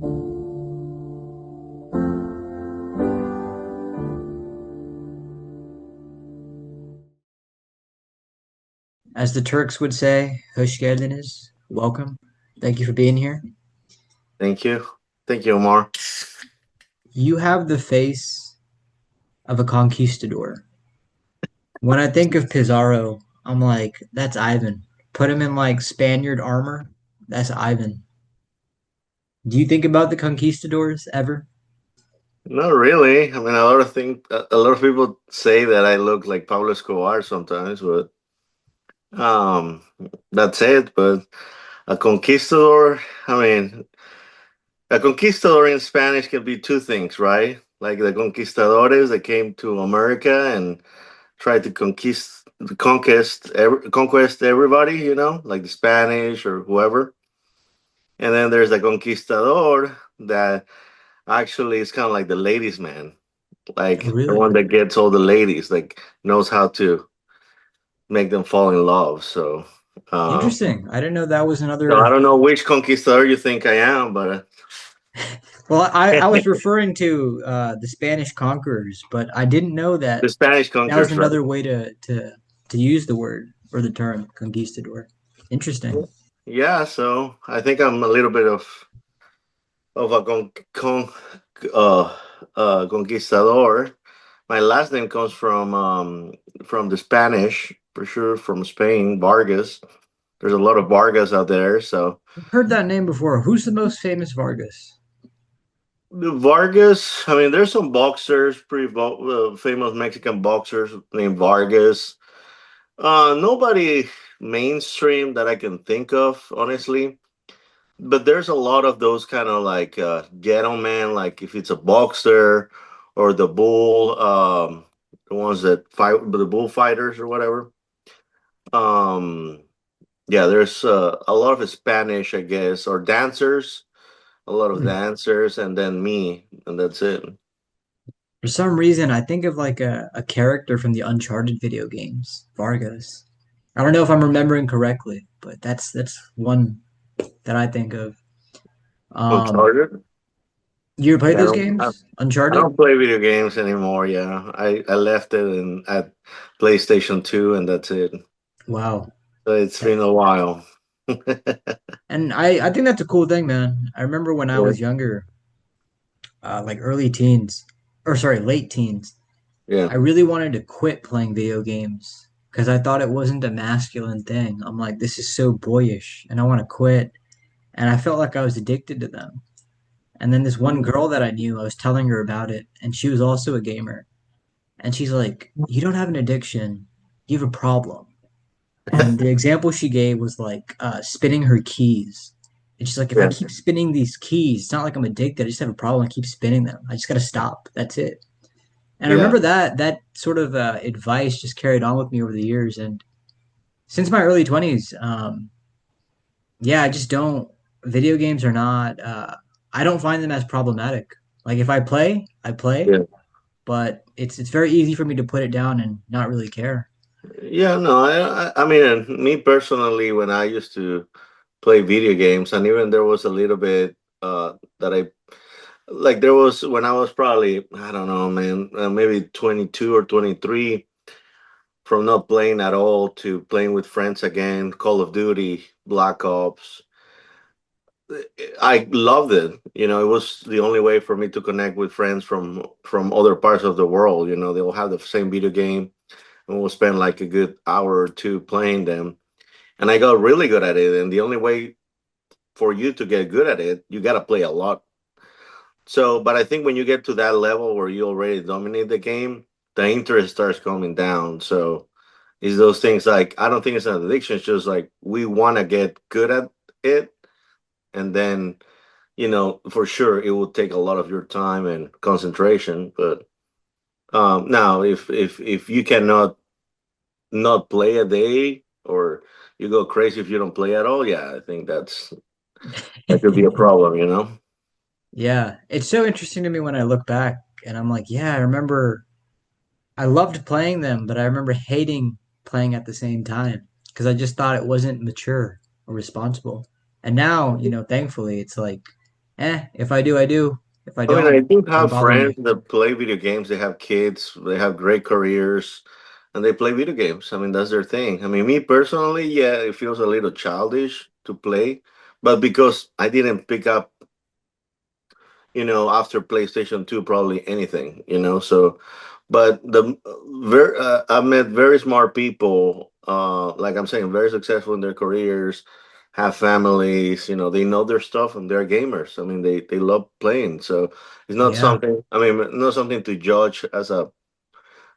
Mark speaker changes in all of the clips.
Speaker 1: As the Turks would say, hoş geldiniz. Welcome. Thank you for being here.
Speaker 2: Thank you. Thank you, Omar.
Speaker 1: You have the face of a conquistador. When I think of Pizarro, I'm like, that's Ivan. Put him in like Spaniard armor, that's Ivan. Do you think about the conquistadors ever?
Speaker 2: Not really. I mean, a lot of people say that I look like Pablo Escobar sometimes, but um, that's it. But a conquistador, I mean, a conquistador in Spanish can be two things, right? Like the conquistadores that came to America and tried to conquest everybody, like the Spanish or whoever. And then there's the conquistador that actually is kind of like the ladies' man,
Speaker 1: Oh,
Speaker 2: like the
Speaker 1: really?
Speaker 2: one that gets all the ladies, like knows how to make them fall in love. Um,
Speaker 1: Interesting. I didn't know that was
Speaker 2: so I
Speaker 1: another.
Speaker 2: don't know which conquistador you think I am, but
Speaker 1: Well, I was referring to the Spanish conquerors, but I didn't know that
Speaker 2: the Spanish
Speaker 1: that was
Speaker 2: conquerors, right?
Speaker 1: another way to use the word or the term conquistador. Interesting.
Speaker 2: Yeah, so I think I'm a little bit of a uh, conquistador. My last name comes from the Spanish, for sure, from Spain, Vargas. There's a lot of Vargas out there, so
Speaker 1: I've heard that name before. Who's the most famous Vargas?
Speaker 2: the Vargas. I mean, there's some boxers, famous Mexican boxers named Vargas. Nobody mainstream that I can think of, honestly. But there's a lot of those kind of like gentlemen, like if it's a boxer or the ones that fight, the bullfighters or whatever. Um, yeah, there's a lot of Spanish, I guess, or dancers, a lot of
Speaker 1: Hmm.
Speaker 2: dancers, and then me, and that's it.
Speaker 1: For some reason, I think of like a character from the Uncharted video games, Vargas. I don't know if I'm remembering correctly, but that's one that I think of. Um,
Speaker 2: Uncharted.
Speaker 1: you ever played
Speaker 2: Yeah,
Speaker 1: those
Speaker 2: I
Speaker 1: games?
Speaker 2: I
Speaker 1: Uncharted?
Speaker 2: don't play video games anymore. Yeah, I left it at PlayStation 2, and that's it.
Speaker 1: Wow.
Speaker 2: So it's been a while.
Speaker 1: And I think that's a cool thing, man. I remember when I
Speaker 2: Yeah,
Speaker 1: was younger, like early teens, or sorry, late teens,
Speaker 2: yeah.
Speaker 1: I really wanted to quit playing video games because I thought it wasn't a masculine thing. I'm like, this is so boyish, and I want to quit. And I felt like I was addicted to them. And then this one girl that I knew, I was telling her about it, and she was also a gamer. And she's like, "You don't have an addiction, you have a problem." And the example she gave was like spinning her keys. And she's like, if I
Speaker 2: Yeah,
Speaker 1: keep spinning these keys, it's not like I'm addicted. I just have a problem. I keep spinning them. I just got to stop. That's it. And I
Speaker 2: yeah.
Speaker 1: remember that sort of advice just carried on with me over the years. And since my early 20s, yeah, I just don't. Video games are not. I don't find them as problematic. Like if I play, I play,
Speaker 2: Yeah.
Speaker 1: but it's very easy for me to put it down and not really care.
Speaker 2: Yeah, no, I mean, me personally, when I used to play video games, and even there was a little bit that I like, there was when I was probably, I don't know, man, maybe 22 or 23, from not playing at all to playing with friends again, Call of Duty, Black Ops. I loved it. It was the only way for me to connect with friends from other parts of the world. They all have the same video game, and we'll spend like a good hour or two playing them. And I got really good at it. And the only way for you to get good at it, you got to play a lot. So, but I think when you get to that level where you already dominate the game, the interest starts coming down. So, it's those things like, I don't think it's an addiction. It's just like we want to get good at it. And then, for sure, it will take a lot of your time and concentration. But now, if you cannot not play a day, or you go crazy if you don't play at all, yeah, I think that could be a problem.
Speaker 1: Yeah, it's so interesting to me when I look back and I'm like, yeah, I remember I loved playing them, but I remember hating playing at the same time because I just thought it wasn't mature or responsible. And now, thankfully, it's like If I do, I do. If I
Speaker 2: I mean, I
Speaker 1: don't,
Speaker 2: do
Speaker 1: doesn't
Speaker 2: have
Speaker 1: bother
Speaker 2: friends
Speaker 1: me.
Speaker 2: that play video games. They have kids, they have great careers, and they play video games. I mean, that's their thing. I mean, me personally, yeah, it feels a little childish to play, but because I didn't pick up, after PlayStation 2, probably anything. So, but I've met very smart people, like I'm saying, very successful in their careers, have families, they know their stuff and they're gamers. I mean, they love playing. So it's not
Speaker 1: Yeah,
Speaker 2: something, I mean, not something to judge as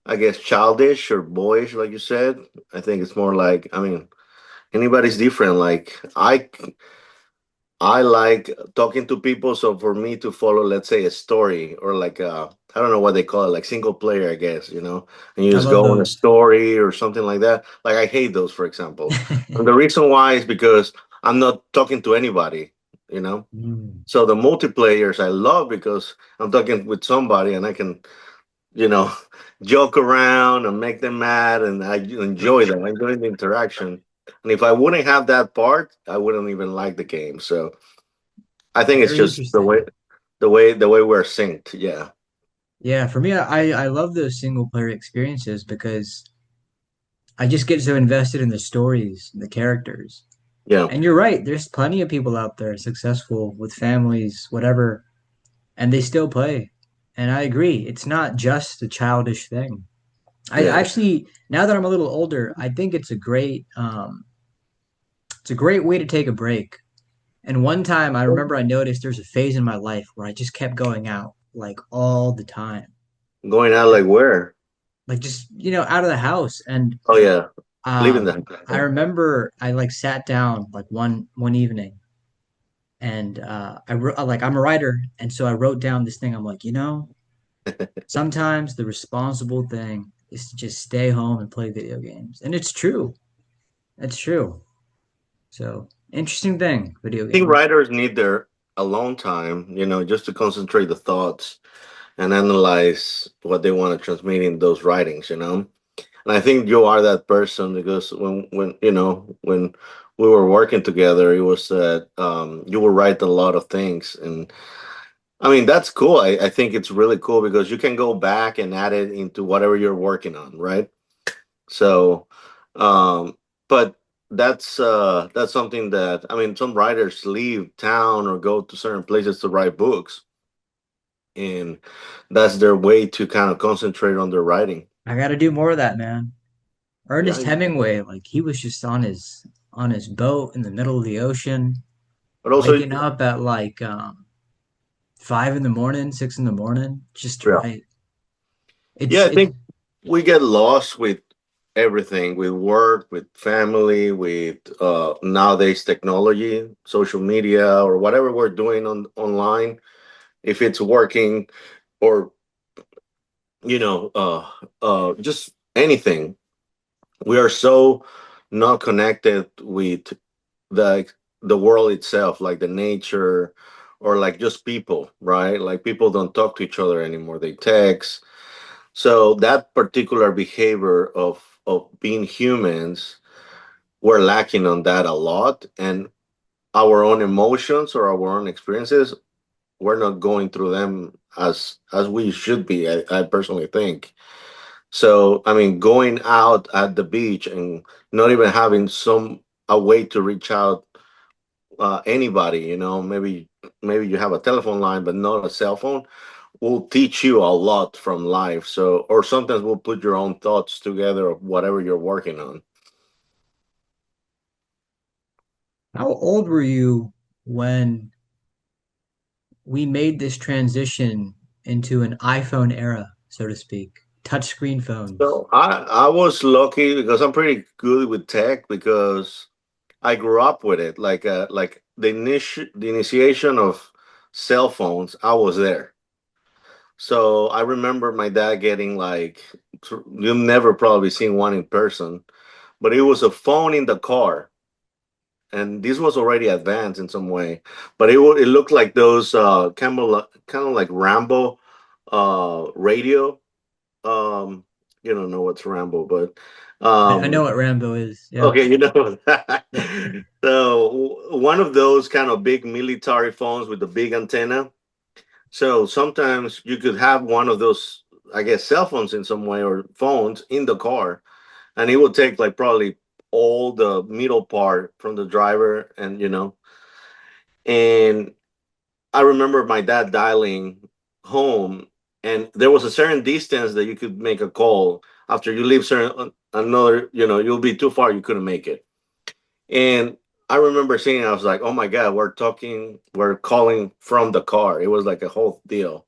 Speaker 2: I guess, childish or boyish, like you said. I think it's more like, I mean, anybody's different. Like, I like talking to people. So for me to follow, let's say, a story or like I don't know what they call it, like single player, I guess, and you
Speaker 1: I
Speaker 2: just
Speaker 1: love
Speaker 2: go on a
Speaker 1: those.
Speaker 2: story or something like that. Like I hate those, for example. And the reason why is because I'm not talking to anybody, you know.
Speaker 1: Mm.
Speaker 2: So the multiplayers I love because I'm talking with somebody and I can, you know, joke around and make them mad, and I enjoy that. I enjoy the interaction. And if I wouldn't have that part, I wouldn't even like the game. So I think it's
Speaker 1: Very
Speaker 2: just the way
Speaker 1: interesting.
Speaker 2: we're synced. Yeah,
Speaker 1: Yeah, for me, I love those single player experiences because I just get so invested in the stories, the characters.
Speaker 2: yeah,
Speaker 1: And you're right, there's plenty of people out there successful with families, whatever, and they still play. And I agree, it's not just a childish thing. I
Speaker 2: yeah.
Speaker 1: actually, now that I'm a little older, I think it's a great way to take a break. And one time I remember I noticed there's a phase in my life where I just kept going out like all the time.
Speaker 2: Going out like
Speaker 1: And
Speaker 2: where?
Speaker 1: like just, out of the house. And
Speaker 2: Oh yeah, leaving
Speaker 1: um
Speaker 2: that.
Speaker 1: I remember I like sat down like one evening and I wrote like I'm a writer and so I wrote down this thing. I'm like, sometimes the responsible thing is to just stay home and play video games. And it's true. It's true. So, interesting thing, video
Speaker 2: I think
Speaker 1: games.
Speaker 2: writers need their alone time, just to concentrate the thoughts and analyze what they want to transmit in those writings. And I think you are that person because when we were working together, it was that you would write a lot of things, and I mean that's cool. I think it's really cool because you can go back and add it into whatever you're working on, right? So, um, but that's something that I mean some writers leave town or go to certain places to write books, and that's their way to kind of concentrate on their writing.
Speaker 1: I got to do more of that, man.
Speaker 2: Yeah,
Speaker 1: Ernest Hemingway, like he was just on his boat in the middle of the ocean,
Speaker 2: but also
Speaker 1: waking up at like 5 in the morning, 6 in the morning, just to
Speaker 2: yeah.
Speaker 1: write.
Speaker 2: Yeah, I
Speaker 1: It's
Speaker 2: think we get lost with everything, with work, with family, with nowadays technology, social media, or whatever we're doing online. If it's working, or just anything, we are so not connected with the the world itself, like the nature, or like just people, right? Like people don't talk to each other anymore; they text. So that particular behavior of being humans, we're lacking on that a lot, and our own emotions or our own experiences, we're not going through them as we should be. I personally think. So I mean, going out at the beach and not even having some a way to reach out anybody, maybe you have a telephone line but not a cell phone, will teach you a lot from life. So, or sometimes we'll put your own thoughts together of whatever you're working on.
Speaker 1: how old were you when we made this transition into an iPhone era, so to speak, touchscreen phones?
Speaker 2: So I was lucky because I'm pretty good with tech because I grew up with it. Like the initiation of cell phones, I was there. So I remember my dad getting like you've never probably seen one in person, but it was a phone in the car, and this was already advanced in some way, but it looked like those kind of like Rambo radio. Um, you don't know what's Rambo, but
Speaker 1: I know what Rambo is. Yeah.
Speaker 2: okay, you know.
Speaker 1: Yeah.
Speaker 2: So one of those kind of big military phones with the big antenna. So sometimes you could have one of those, I guess, cell phones in some way or phones in the car, and it would take like probably all the middle part from the driver, and and I remember my dad dialing home, and there was a certain distance that you could make a call. After you leave certain another, you'll be too far, you couldn't make it. And I remember seeing, I was like, "Oh my god, we're calling from the car." It was like a whole deal.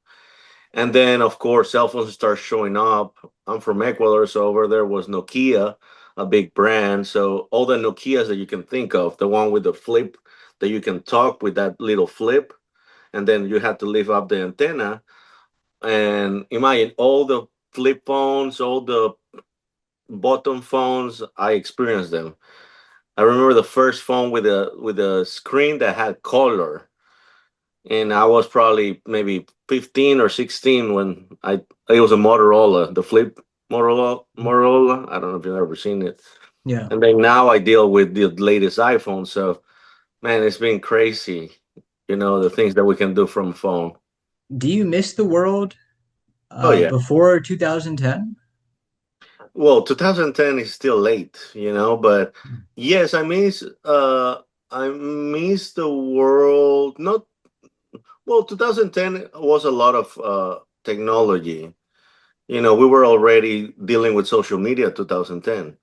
Speaker 2: And then, of course, cell phones start showing up. I'm from Ecuador, so over there was Nokia, a big brand. So all the Nokias that you can think of, the one with the flip that you can talk with that little flip, and then you had to lift up the antenna. And imagine all the flip phones, all the button phones. I experienced them. I remember the first phone with a screen that had color, and I was probably maybe 15 or 16 when it was a Motorola, the flip Motorola. I don't know if you've ever seen it.
Speaker 1: Yeah.
Speaker 2: And then now I deal with the latest iPhone. So man, it's been crazy. The things that we can do from a phone.
Speaker 1: Do you miss the world
Speaker 2: Oh yeah.
Speaker 1: before 2010?
Speaker 2: Well, 2010 is still late, but yes, I miss the world. Not well, 2010 was a lot of technology. We were already dealing with social media 2010.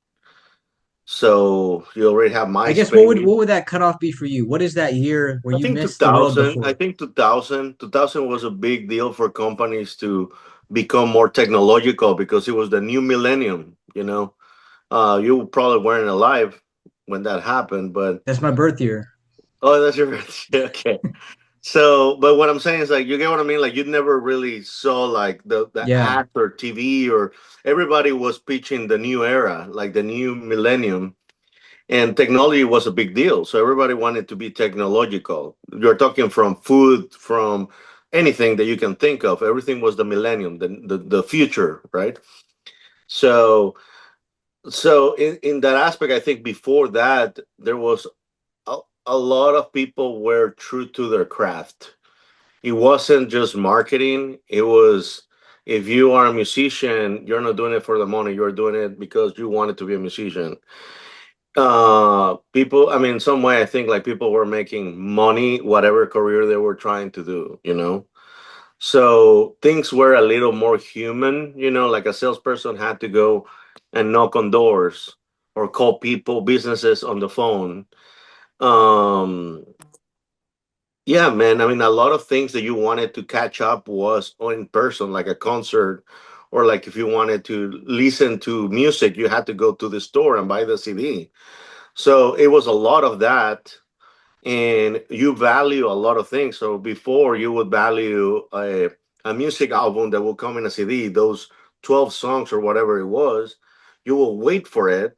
Speaker 2: So you already have
Speaker 1: I guess what would
Speaker 2: MySpace.
Speaker 1: what would that cutoff be for you? What is that year where
Speaker 2: I
Speaker 1: you
Speaker 2: think
Speaker 1: missed the world
Speaker 2: 2000, I
Speaker 1: before?
Speaker 2: think 2000 was a big deal for companies to become more technological because it was the new millennium. You probably weren't alive when that happened, but
Speaker 1: That's my birth year.
Speaker 2: oh, that's your okay. So, but what I'm saying is like you get what I mean. Like you never really saw like the
Speaker 1: Yeah.
Speaker 2: act or TV or everybody was pitching the new era, like the new millennium, and technology was a big deal. So everybody wanted to be technological. You're talking from food, from anything that you can think of. Everything was the millennium, the future, right? So in that aspect, I think before that there was a, a lot of people were true to their craft. It wasn't just marketing. It was if you are a musician, you're not doing it for the money. You're doing it because you wanted to be a musician. People, I mean, some way I think like people were making money, whatever career they were trying to do. So things were a little more human, like a salesperson had to go and knock on doors or call people, businesses on the phone. Um, yeah, man. I mean, a lot of things that you wanted to catch up was in person, like a concert, or like if you wanted to listen to music, you had to go to the store and buy the CD. So it was a lot of that, and you value a lot of things. So before you would value a music album that will come in a CD, those 12 songs or whatever it was, you will wait for it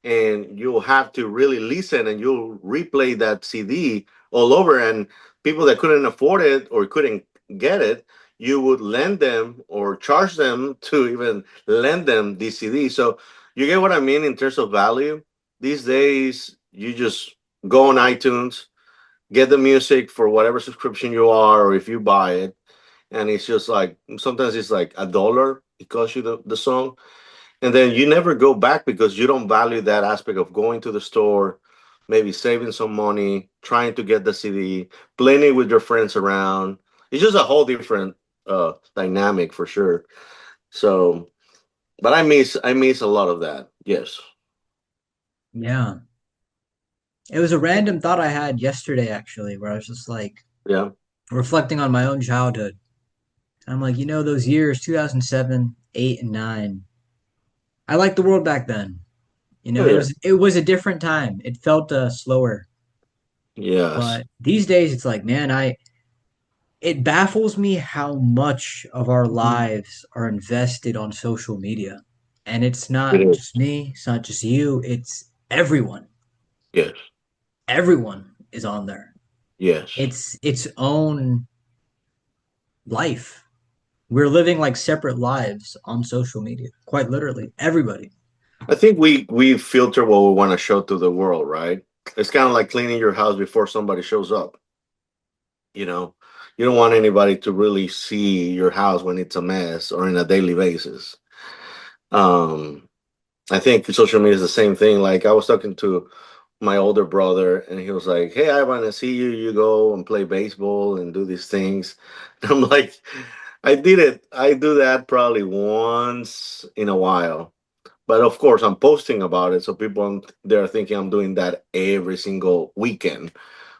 Speaker 2: and you'll have to really listen and you'll replay that CD all over. And people that couldn't afford it or couldn't get it, you would lend them or charge them to even lend them the CD. So you get what I mean in terms of value. These days, you just go on iTunes, get the music for whatever subscription you are, or if you buy it, and it's just like sometimes it's like $1. It costs you the song, and then you never go back because you don't value that aspect of going to the store, maybe saving some money, trying to get the CD, playing it with your friends around. It's just a whole different dynamic for sure. So, but I miss a lot of that. Yes.
Speaker 1: Yeah. It was a random thought I had yesterday, actually, where I was just like
Speaker 2: Yeah.
Speaker 1: reflecting on my own childhood. I'm like, those years, 2007, 8, and 9. I liked the world back then.
Speaker 2: Oh
Speaker 1: It
Speaker 2: yeah.
Speaker 1: was a different time. It felt slower.
Speaker 2: Yes.
Speaker 1: But these days, it's like, man, it baffles me how much of our lives are invested on social media. And it's
Speaker 2: It
Speaker 1: not
Speaker 2: is.
Speaker 1: just me, it's not just you, it's everyone.
Speaker 2: Yes.
Speaker 1: Everyone is on there.
Speaker 2: Yes.
Speaker 1: It's its own life. We're living like separate lives on social media, quite literally. Everybody.
Speaker 2: I think we filter what we want to show to the world, right? It's kind of like cleaning your house before somebody shows up. You know, you don't want anybody to really see your house when it's a mess or in a daily basis. Um, I think social media is the same thing. Like I was talking to my older brother, and he was like, "Hey, I want to see you. You go and play baseball and do these things." And I'm like, "I did it. I do that probably once in a while." But of course, I'm posting about it, so people they're thinking I'm doing that every single weekend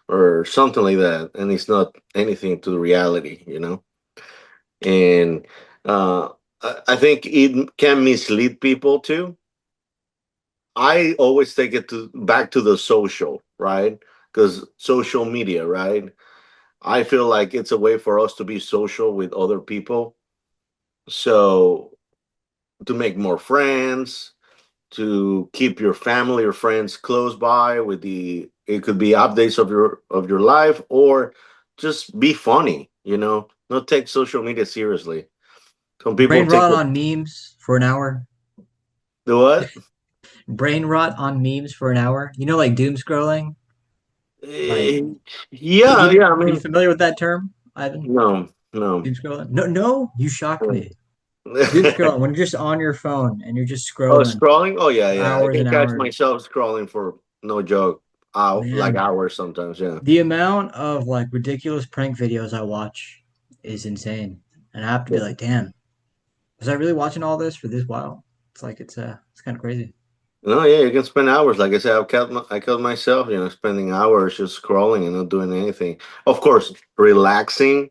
Speaker 2: or something like that, and it's not anything to reality, you know. And uh, I think it can mislead people too. I always take it to back to the social, right? Because social media, right? I feel like it's a way for us to be social with other people, so to make more friends, to keep your family or friends close by with the it could be updates of your life or just be funny, not take social media seriously. Some people
Speaker 1: Brain
Speaker 2: take
Speaker 1: rot
Speaker 2: it.
Speaker 1: on memes for an hour.
Speaker 2: The what?
Speaker 1: Brain rot on memes for an hour. You know, like doom scrolling. Like,
Speaker 2: Eh, yeah, yeah, I
Speaker 1: are you
Speaker 2: mean,
Speaker 1: familiar with that term, Ivan?
Speaker 2: no, no.
Speaker 1: Doom scrolling? No, no, you shocked
Speaker 2: Oh,
Speaker 1: me. Doom scrolling when you're just on your phone and you're just
Speaker 2: oh,
Speaker 1: scrolling
Speaker 2: scrolling. Oh yeah,
Speaker 1: for
Speaker 2: yeah, I
Speaker 1: hours
Speaker 2: can
Speaker 1: and
Speaker 2: catch
Speaker 1: hours.
Speaker 2: myself scrolling for no joke out like
Speaker 1: Man,
Speaker 2: hours sometimes. Yeah,
Speaker 1: the amount of like ridiculous prank videos I watch is insane. And I have to be
Speaker 2: yeah.
Speaker 1: like, damn, was I really watching all this for this while? It's like it's kind of crazy.
Speaker 2: No, yeah, you can spend hours. Like I said, I caught myself, spending hours just scrolling and not doing anything. Of course, relaxing.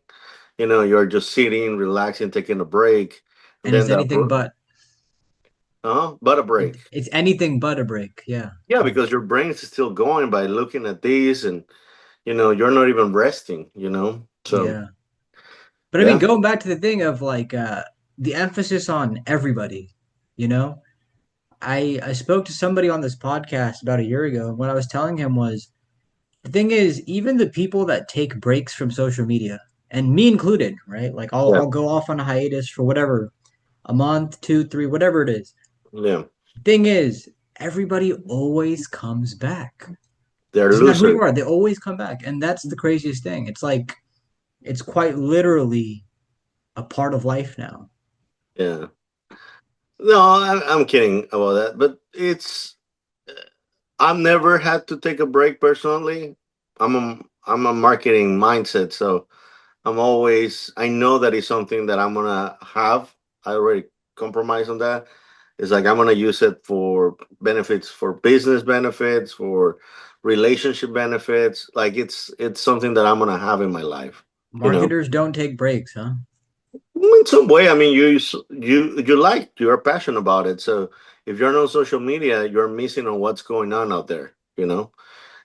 Speaker 2: You're just sitting, relaxing, taking a break, and
Speaker 1: And it's
Speaker 2: then
Speaker 1: anything but
Speaker 2: but a break.
Speaker 1: it's anything but a break. Yeah.
Speaker 2: Yeah,
Speaker 1: Yeah.
Speaker 2: because your brain is still going by looking at these, and you're not even resting. So
Speaker 1: Yeah. But I mean,
Speaker 2: yeah,
Speaker 1: going back to the thing of like the emphasis on everybody, you know, I spoke to somebody on this podcast about a year ago, and what I was telling him was the thing is, even the people that take breaks from social media, and me included, right? Like
Speaker 2: yeah,
Speaker 1: I'll go off on a hiatus for whatever, a month, two, three, whatever it is.
Speaker 2: yeah.
Speaker 1: Thing is, everybody always comes back.
Speaker 2: They're
Speaker 1: Doesn't matter who
Speaker 2: losers.
Speaker 1: you are, they always come back, and that's the craziest thing. It's like it's quite literally a part of life now.
Speaker 2: Yeah. No, I'm kidding about that, but I've never had to take a break personally. I'm a marketing mindset, so I know that is something that I'm gonna have. I already compromise on that. It's like I'm gonna use it for benefits, for business benefits, for relationship benefits. Like it's something that I'm gonna have in my life. You know,
Speaker 1: Marketers don't take breaks, huh?
Speaker 2: in some way. I mean, you're passionate about it. So if you're not on social media, you're missing on what's going on out there.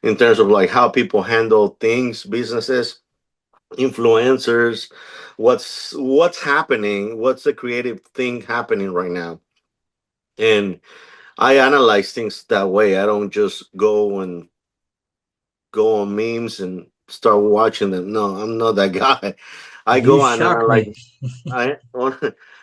Speaker 2: In terms of like how people handle things, businesses, influencers, what's happening, what's the creative thing happening right now. And I analyze things that way. I don't just go on memes and start watching them. No, I'm not that guy. I
Speaker 1: You
Speaker 2: go and
Speaker 1: shock
Speaker 2: analyze.
Speaker 1: me.
Speaker 2: I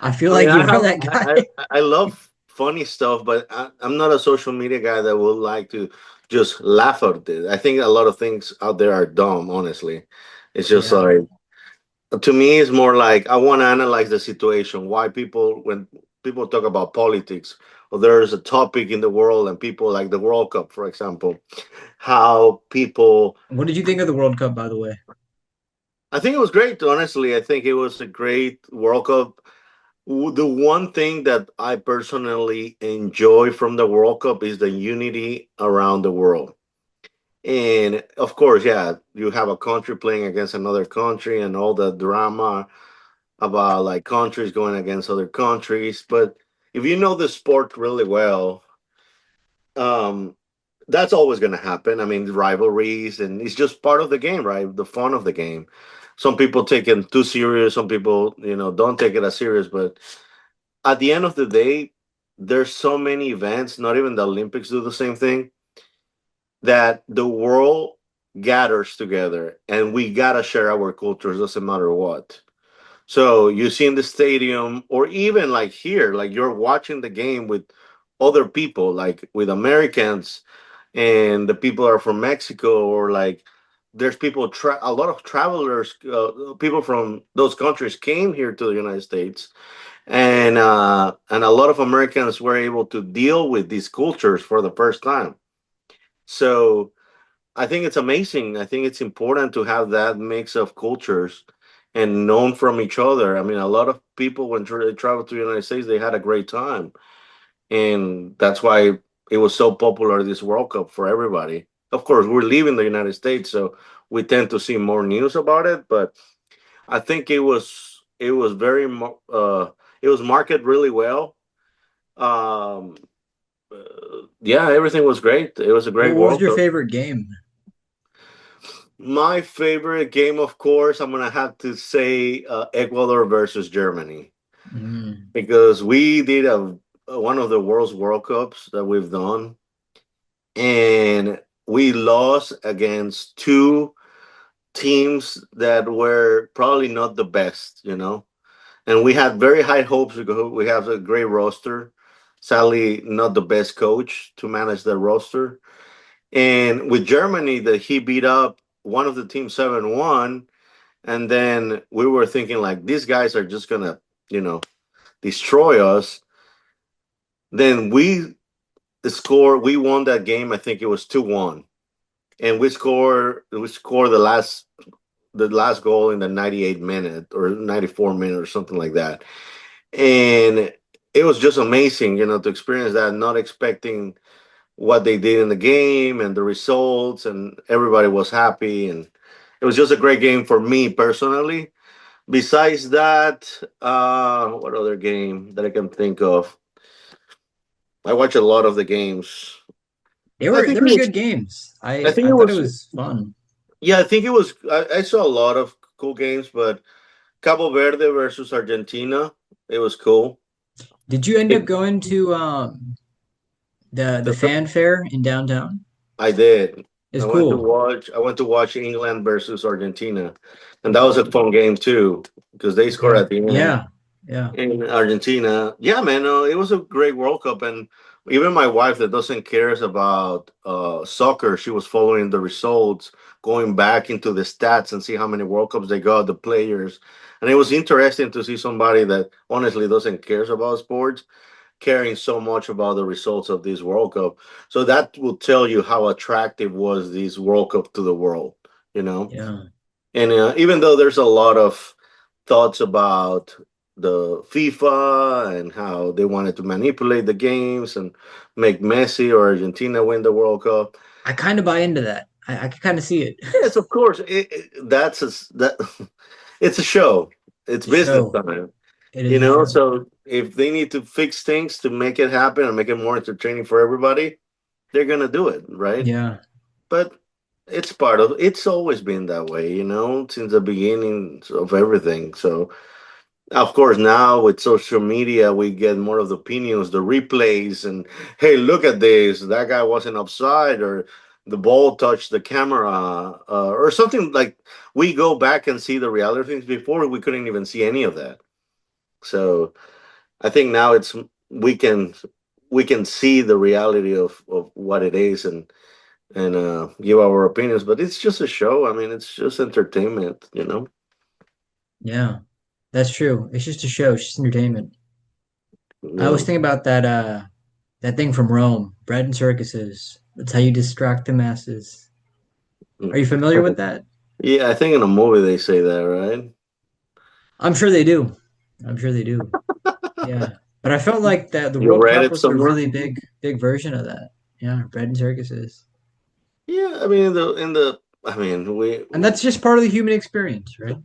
Speaker 1: I feel
Speaker 2: I mean,
Speaker 1: like you are that guy.
Speaker 2: I love funny stuff, but I'm not a social media guy that would like to just laugh at it. I think a lot of things out there are dumb. Honestly, it's just
Speaker 1: Yeah.
Speaker 2: like, to me, it's more like I want to analyze the situation. Why when people talk about politics, or there's a topic in the world, and people like the World Cup, for example, how people.
Speaker 1: What did you think of the World Cup, by the way?
Speaker 2: I think it was great. Honestly, I think it was a great World Cup. The one thing that I personally enjoy from the World Cup is the unity around the world. And of course, yeah, you have a country playing against another country and all the drama about like countries going against other countries. But if you know the sport really well, um, that's always going to happen. I mean, rivalries, and it's just part of the game, right? The fun of the game. Some people take it too serious. Some people, don't take it as serious. But at the end of the day, there's so many events. Not even the Olympics do the same thing. That the world gathers together, and we gotta share our cultures. Doesn't matter what. So you see in the stadium, or even like here, like you're watching the game with other people, like with Americans, and the people are from Mexico, or like there's people, a lot of travelers, people from those countries came here to the United States, and a lot of Americans were able to deal with these cultures for the first time. So I think it's amazing. I think it's important to have that mix of cultures and known from each other. I mean, a lot of people when they traveled to the United States, they had a great time, and that's why it was so popular this World Cup for everybody. Of course, we're leaving the United States, so we tend to see more news about it. But I think it was it was marketed really well. Um, yeah, everything was great. It was a great
Speaker 1: What was
Speaker 2: World
Speaker 1: your
Speaker 2: Cup.
Speaker 1: favorite game?
Speaker 2: My favorite game, of course, I'm gonna have to say Ecuador versus Germany,
Speaker 1: Mm.
Speaker 2: because we did one of the world's World Cups that we've done, and we lost against two teams that were probably not the best, and we had very high hopes because we have a great roster. Sadly, not the best coach to manage the roster. And with Germany, that he beat up one of the teams 7-1, and then we were thinking like these guys are just gonna, you know, destroy us. Then we won that game. I think it was 2-1, and we scored the last goal in the 98 minute or 94 minute or something like that. And it was just amazing, to experience that, not expecting what they did in the game and the results, and everybody was happy, and it was just a great game for me personally. Besides that, what other game that I can think of? I watch a lot of the games.
Speaker 1: They
Speaker 2: I
Speaker 1: were
Speaker 2: think
Speaker 1: they
Speaker 2: it
Speaker 1: were
Speaker 2: was.
Speaker 1: good games.
Speaker 2: I
Speaker 1: I
Speaker 2: think
Speaker 1: I
Speaker 2: it
Speaker 1: thought it
Speaker 2: was.
Speaker 1: was fun.
Speaker 2: Yeah, I think it was. I saw a lot of cool games, but Cabo Verde versus Argentina, it was cool.
Speaker 1: Did you end up
Speaker 2: It,
Speaker 1: going to the
Speaker 2: the fir-
Speaker 1: fanfare in downtown?
Speaker 2: I did. I
Speaker 1: It's
Speaker 2: went to
Speaker 1: cool.
Speaker 2: watch. I went to watch England versus Argentina, and that was a fun game too because they scored
Speaker 1: Okay.
Speaker 2: at the end.
Speaker 1: Yeah. Yeah.
Speaker 2: In Argentina. Yeah, man, it was a great World Cup, and even my wife that doesn't cares about soccer, she was following the results, going back into the stats and see how many World Cups they got, the players, and it was interesting to see somebody that honestly doesn't cares about sports caring so much about the results of this World Cup. So that will tell you how attractive was this World Cup to the world, you know.
Speaker 1: Yeah.
Speaker 2: And even though there's a lot of thoughts about the FIFA and how they wanted to manipulate the games and make Messi or Argentina win the World Cup.
Speaker 1: I kind of buy into that. I can kind of see it.
Speaker 2: Yes, of course, that it's a show. It's
Speaker 1: It's a
Speaker 2: business
Speaker 1: show.
Speaker 2: time,
Speaker 1: It is a show.
Speaker 2: So if they need to fix things to make it happen and make it more entertaining for everybody, they're gonna do it, right?
Speaker 1: Yeah.
Speaker 2: But it's always been that way, since the beginning of everything. So of course, now with social media, we get more of the opinions, the replays, and hey, look at this. That guy wasn't offside, or the ball touched the camera, or something like. We go back and see the reality of things. Before we couldn't even see any of that. So I think now we can see the reality of what it is, and give our opinions. But it's just a show. I mean, it's just entertainment.
Speaker 1: Yeah. That's true. It's just a show. It's just entertainment. I
Speaker 2: Yeah.
Speaker 1: always think about that thing from Rome, bread and circuses. That's how you distract the masses. Are you familiar with that?
Speaker 2: Yeah, I think in a movie they say that, right?
Speaker 1: I'm sure they do. I'm sure they do. Yeah. But I felt like that the
Speaker 2: You
Speaker 1: World
Speaker 2: read
Speaker 1: Cup
Speaker 2: it
Speaker 1: was a
Speaker 2: somewhere?
Speaker 1: really big version of that. Yeah, bread and circuses.
Speaker 2: Yeah, I mean, I mean,
Speaker 1: And that's just part of the human experience, right?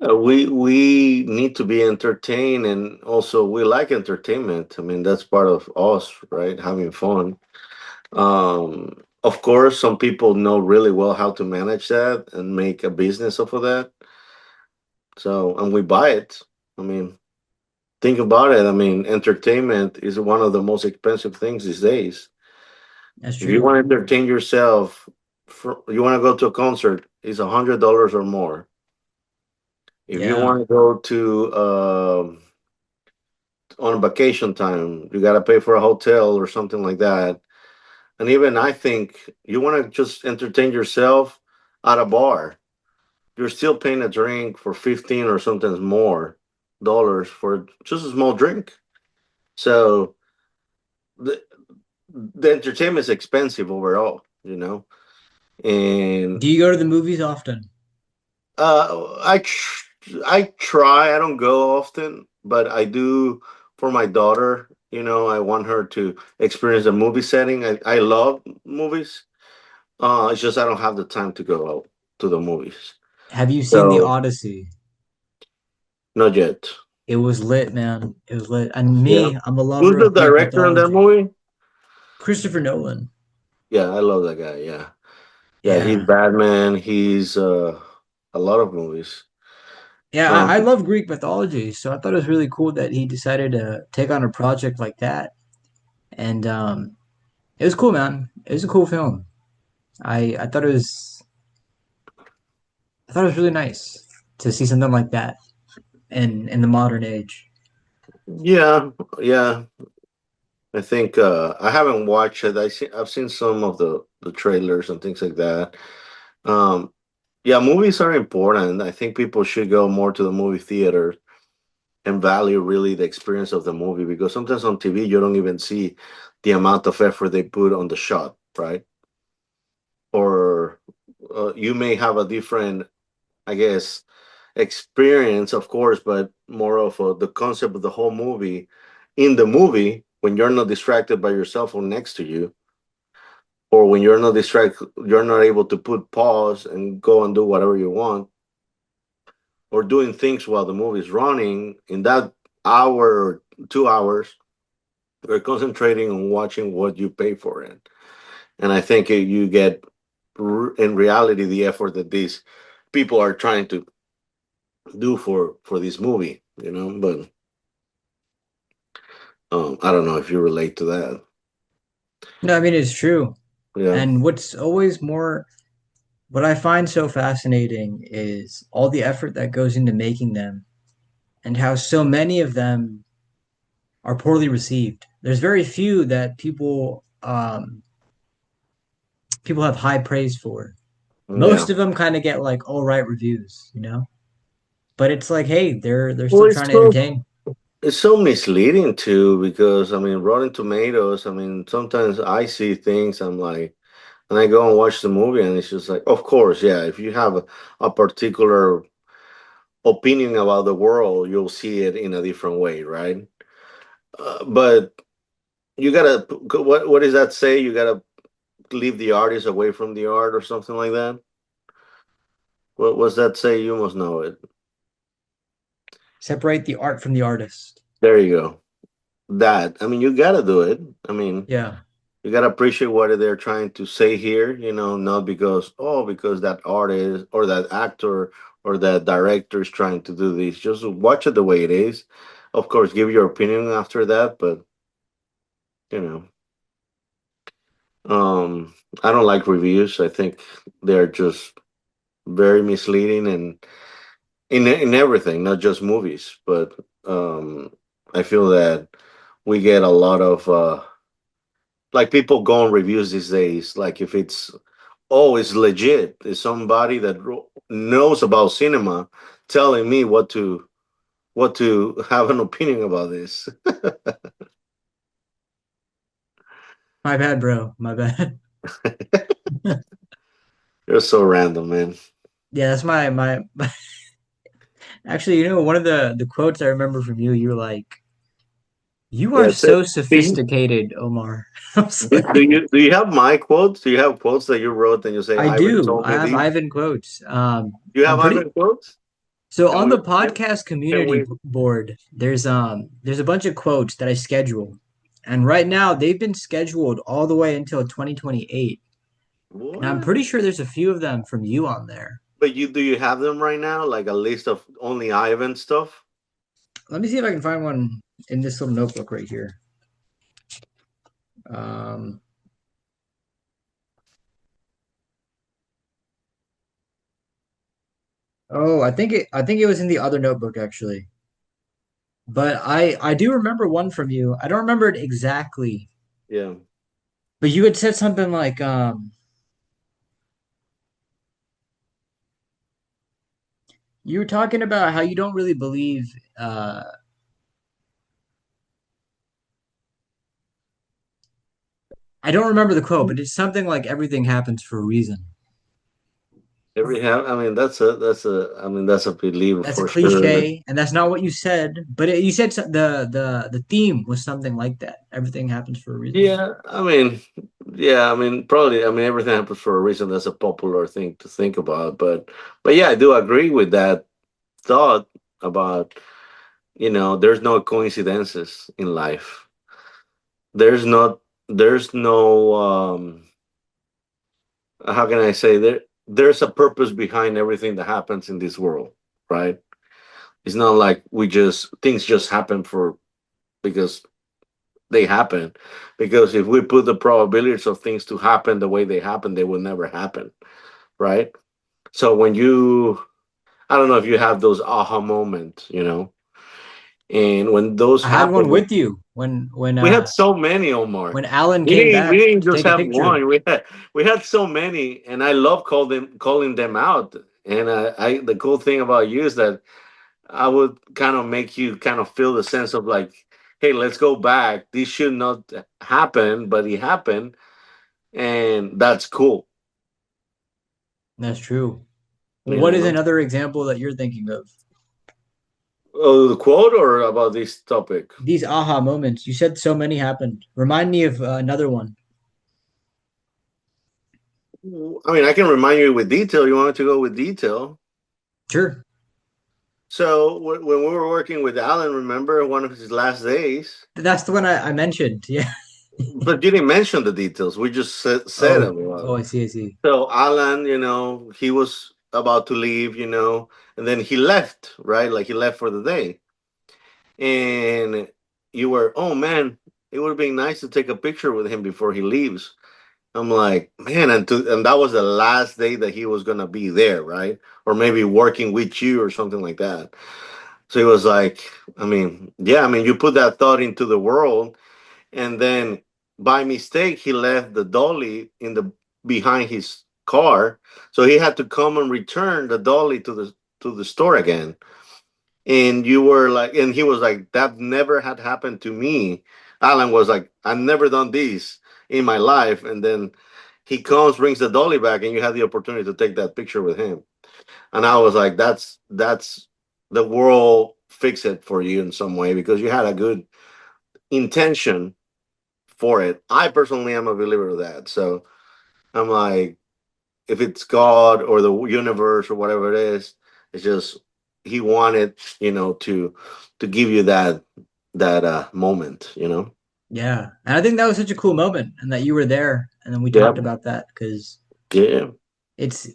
Speaker 2: we need to be entertained, and also we like entertainment. I mean, that's part of us, right? Having fun. Of course, some people know really well how to manage that and make a business off of that. So, and we buy it. I mean, think about it. I mean, entertainment is one of the most expensive things these days.
Speaker 1: That's
Speaker 2: If you want
Speaker 1: true.
Speaker 2: to entertain yourself, you want to go to a concert, it's $100 or more. If you
Speaker 1: Yeah.
Speaker 2: want to go to on vacation time, you got to pay for a hotel or something like that. And even I think you want to just entertain yourself at a bar. You're still paying a drink for 15 or sometimes more dollars for just a small drink. So the the entertainment is expensive overall, And
Speaker 1: Do you go to the movies often?
Speaker 2: I try. I don't go often, but I do for my daughter. I want her to experience a movie setting. I love movies. It's just I don't have the time to go out to the movies.
Speaker 1: Have you seen The
Speaker 2: So
Speaker 1: Odyssey?
Speaker 2: not yet.
Speaker 1: It was lit, man. It was lit. And
Speaker 2: Yeah.
Speaker 1: me, I'm a
Speaker 2: Who's
Speaker 1: lover
Speaker 2: the
Speaker 1: of Greek
Speaker 2: director on that
Speaker 1: mythology.
Speaker 2: movie?
Speaker 1: Christopher Nolan.
Speaker 2: Yeah, I love that guy. Yeah. Yeah, he's
Speaker 1: Yeah.
Speaker 2: Batman. He's a lot of movies.
Speaker 1: Yeah, I
Speaker 2: Um,
Speaker 1: love Greek mythology, so I thought it was really cool that he decided to take on a project like that. And it was cool, man. It was a cool film. I thought it was really nice to see something like that in the modern age.
Speaker 2: yeah, yeah. I think I haven't watched it. I've seen some of the trailers and things like that. Um, yeah, movies are important. I think people should go more to the movie theater and value really the experience of the movie because sometimes on TV you don't even see the amount of effort they put on the shot, right? Or you may have a different, I guess, experience, of course, but more of the concept of the whole movie in the movie when you're not distracted by your cell phone next to you, or when you're not distracted, you're not able to put pause and go and do whatever you want, or doing things while the movie is running. In that hour or 2 hours, you're concentrating on watching what you pay for it. And I think you get, in reality, the effort that these people are trying to do for this movie, but I don't know if you relate to that.
Speaker 1: No, I mean it's true.
Speaker 2: Yeah.
Speaker 1: And what I find so fascinating is all the effort that goes into making them and how so many of them are poorly received. There's very few that people have high praise for.
Speaker 2: Yeah.
Speaker 1: Most of them kind of get like all right reviews, you know? But it's like, hey, they're
Speaker 2: Well,
Speaker 1: still trying to entertain.
Speaker 2: it's so misleading too because I mean, Rotten Tomatoes. I mean, sometimes I see things I'm like, and I go and watch the movie, and it's just like, of course, yeah. If you have a particular opinion about the world, you'll see it in a different way, right? But you gotta, what does that say? You gotta leave the artist away from the art or something like that. What was that say? You must know it.
Speaker 1: Separate the art from the artist.
Speaker 2: There you go. That I mean, you gotta do it. I mean,
Speaker 1: Yeah.
Speaker 2: you gotta appreciate what they're trying to say here. Not because that artist or that actor or that director is trying to do this. Just watch it the way it is. Of course, give your opinion after that, but you know, I don't like reviews. I think they're just very misleading and in everything, not just movies. But um, I feel that we get a lot of like people go on reviews these days. Like if it's it's legit. It's somebody that knows about cinema telling me what to have an opinion about this.
Speaker 1: My bad, bro. My bad.
Speaker 2: They're so random, man.
Speaker 1: Yeah, that's my actually, one of the quotes I remember from you, you're like, "You are
Speaker 2: Yeah.
Speaker 1: so
Speaker 2: Do you
Speaker 1: sophisticated, Omar." I was
Speaker 2: do, do
Speaker 1: like,
Speaker 2: you do you have my quotes? Do you have quotes that you wrote and you say
Speaker 1: I
Speaker 2: Ivan
Speaker 1: do.
Speaker 2: told
Speaker 1: I
Speaker 2: me
Speaker 1: have
Speaker 2: these?
Speaker 1: Ivan quotes.
Speaker 2: You
Speaker 1: I'm
Speaker 2: have
Speaker 1: pretty
Speaker 2: Ivan quotes?
Speaker 1: so
Speaker 2: Can
Speaker 1: on
Speaker 2: we
Speaker 1: the
Speaker 2: read them?
Speaker 1: podcast
Speaker 2: Can
Speaker 1: community
Speaker 2: we?
Speaker 1: board, there's a bunch of quotes that I schedule. And right now they've been scheduled all the way until 2028. And I'm
Speaker 2: What?
Speaker 1: pretty sure there's a few of them from you on there.
Speaker 2: But do you have them right now? Like a list of only Ivan stuff?
Speaker 1: Let me see if I can find one in this little notebook right here. Um, Oh, I think it was in the other notebook actually. But I do remember one from you. I don't remember it exactly,
Speaker 2: Yeah.
Speaker 1: but you had said something like you were talking about how you don't really believe uh I don't remember the quote, but it's something like everything happens for a reason.
Speaker 2: I mean, I mean, that's a belief
Speaker 1: That's a
Speaker 2: for sure.
Speaker 1: cliche, and that's not what you said, but you said the theme was something like that. Everything happens for a reason.
Speaker 2: Yeah, I mean, yeah, I mean, probably, I mean, everything happens for a reason. That's a popular thing to think about, but yeah, I do agree with that thought about, there's no coincidences in life. There's not, there's no, how can I say there's a purpose behind everything that happens in this world, right? It's not like things just happen because they happen. Because if we put the probabilities of things to happen the way they happen, they will never happen, right? So I don't know if you have those aha moments, and when those
Speaker 1: I had one
Speaker 2: happen,
Speaker 1: with you
Speaker 2: we had so many, Omar.
Speaker 1: when Alan
Speaker 2: We
Speaker 1: came
Speaker 2: didn't we
Speaker 1: back
Speaker 2: didn't
Speaker 1: to
Speaker 2: just
Speaker 1: take a
Speaker 2: have
Speaker 1: picture.
Speaker 2: one. We had so many, and I love calling them out. And I the cool thing about you is that I would kind of make you kind of feel the sense of like, hey, let's go back. This should not happen, but it happened, and that's cool.
Speaker 1: That's true.
Speaker 2: You
Speaker 1: What is
Speaker 2: know,
Speaker 1: another example that you're thinking of?
Speaker 2: oh, the quote or about this topic?
Speaker 1: These aha moments. You said so many happened. Remind me of another one.
Speaker 2: I mean, I can remind you with detail. You wanted to go with detail.
Speaker 1: Sure.
Speaker 2: So when we were working with Alan, remember one of his last days,
Speaker 1: That's the one I mentioned. Yeah.
Speaker 2: but you didn't mention the details. We just said
Speaker 1: Oh,
Speaker 2: them.
Speaker 1: oh, I see, I see.
Speaker 2: So Alan, he was about to leave, and then he left, right? Like he left for the day. And you were, oh man, it would have been nice to take a picture with him before he leaves. I'm like, man, and that was the last day that he was gonna be there, right? Or maybe working with you or something like that. So he was like, I mean, yeah, I mean, you put that thought into the world, and then by mistake he left the dolly in the behind his car, so he had to come and return the dolly to the store again. And you were like, and he was like, that never had happened to me. Alan was like, I've never done this in my life. And then he comes, brings the dolly back, and you had the opportunity to take that picture with him. And I was like, that's the world fix it for you in some way because you had a good intention for it. I personally am a believer of that. So I'm like, if it's God or the universe or whatever it is, it's just he wanted, to give you that moment.
Speaker 1: Yeah. And I think that was such a cool moment and that you were there and then we
Speaker 2: Yeah.
Speaker 1: talked about that because
Speaker 2: Yeah.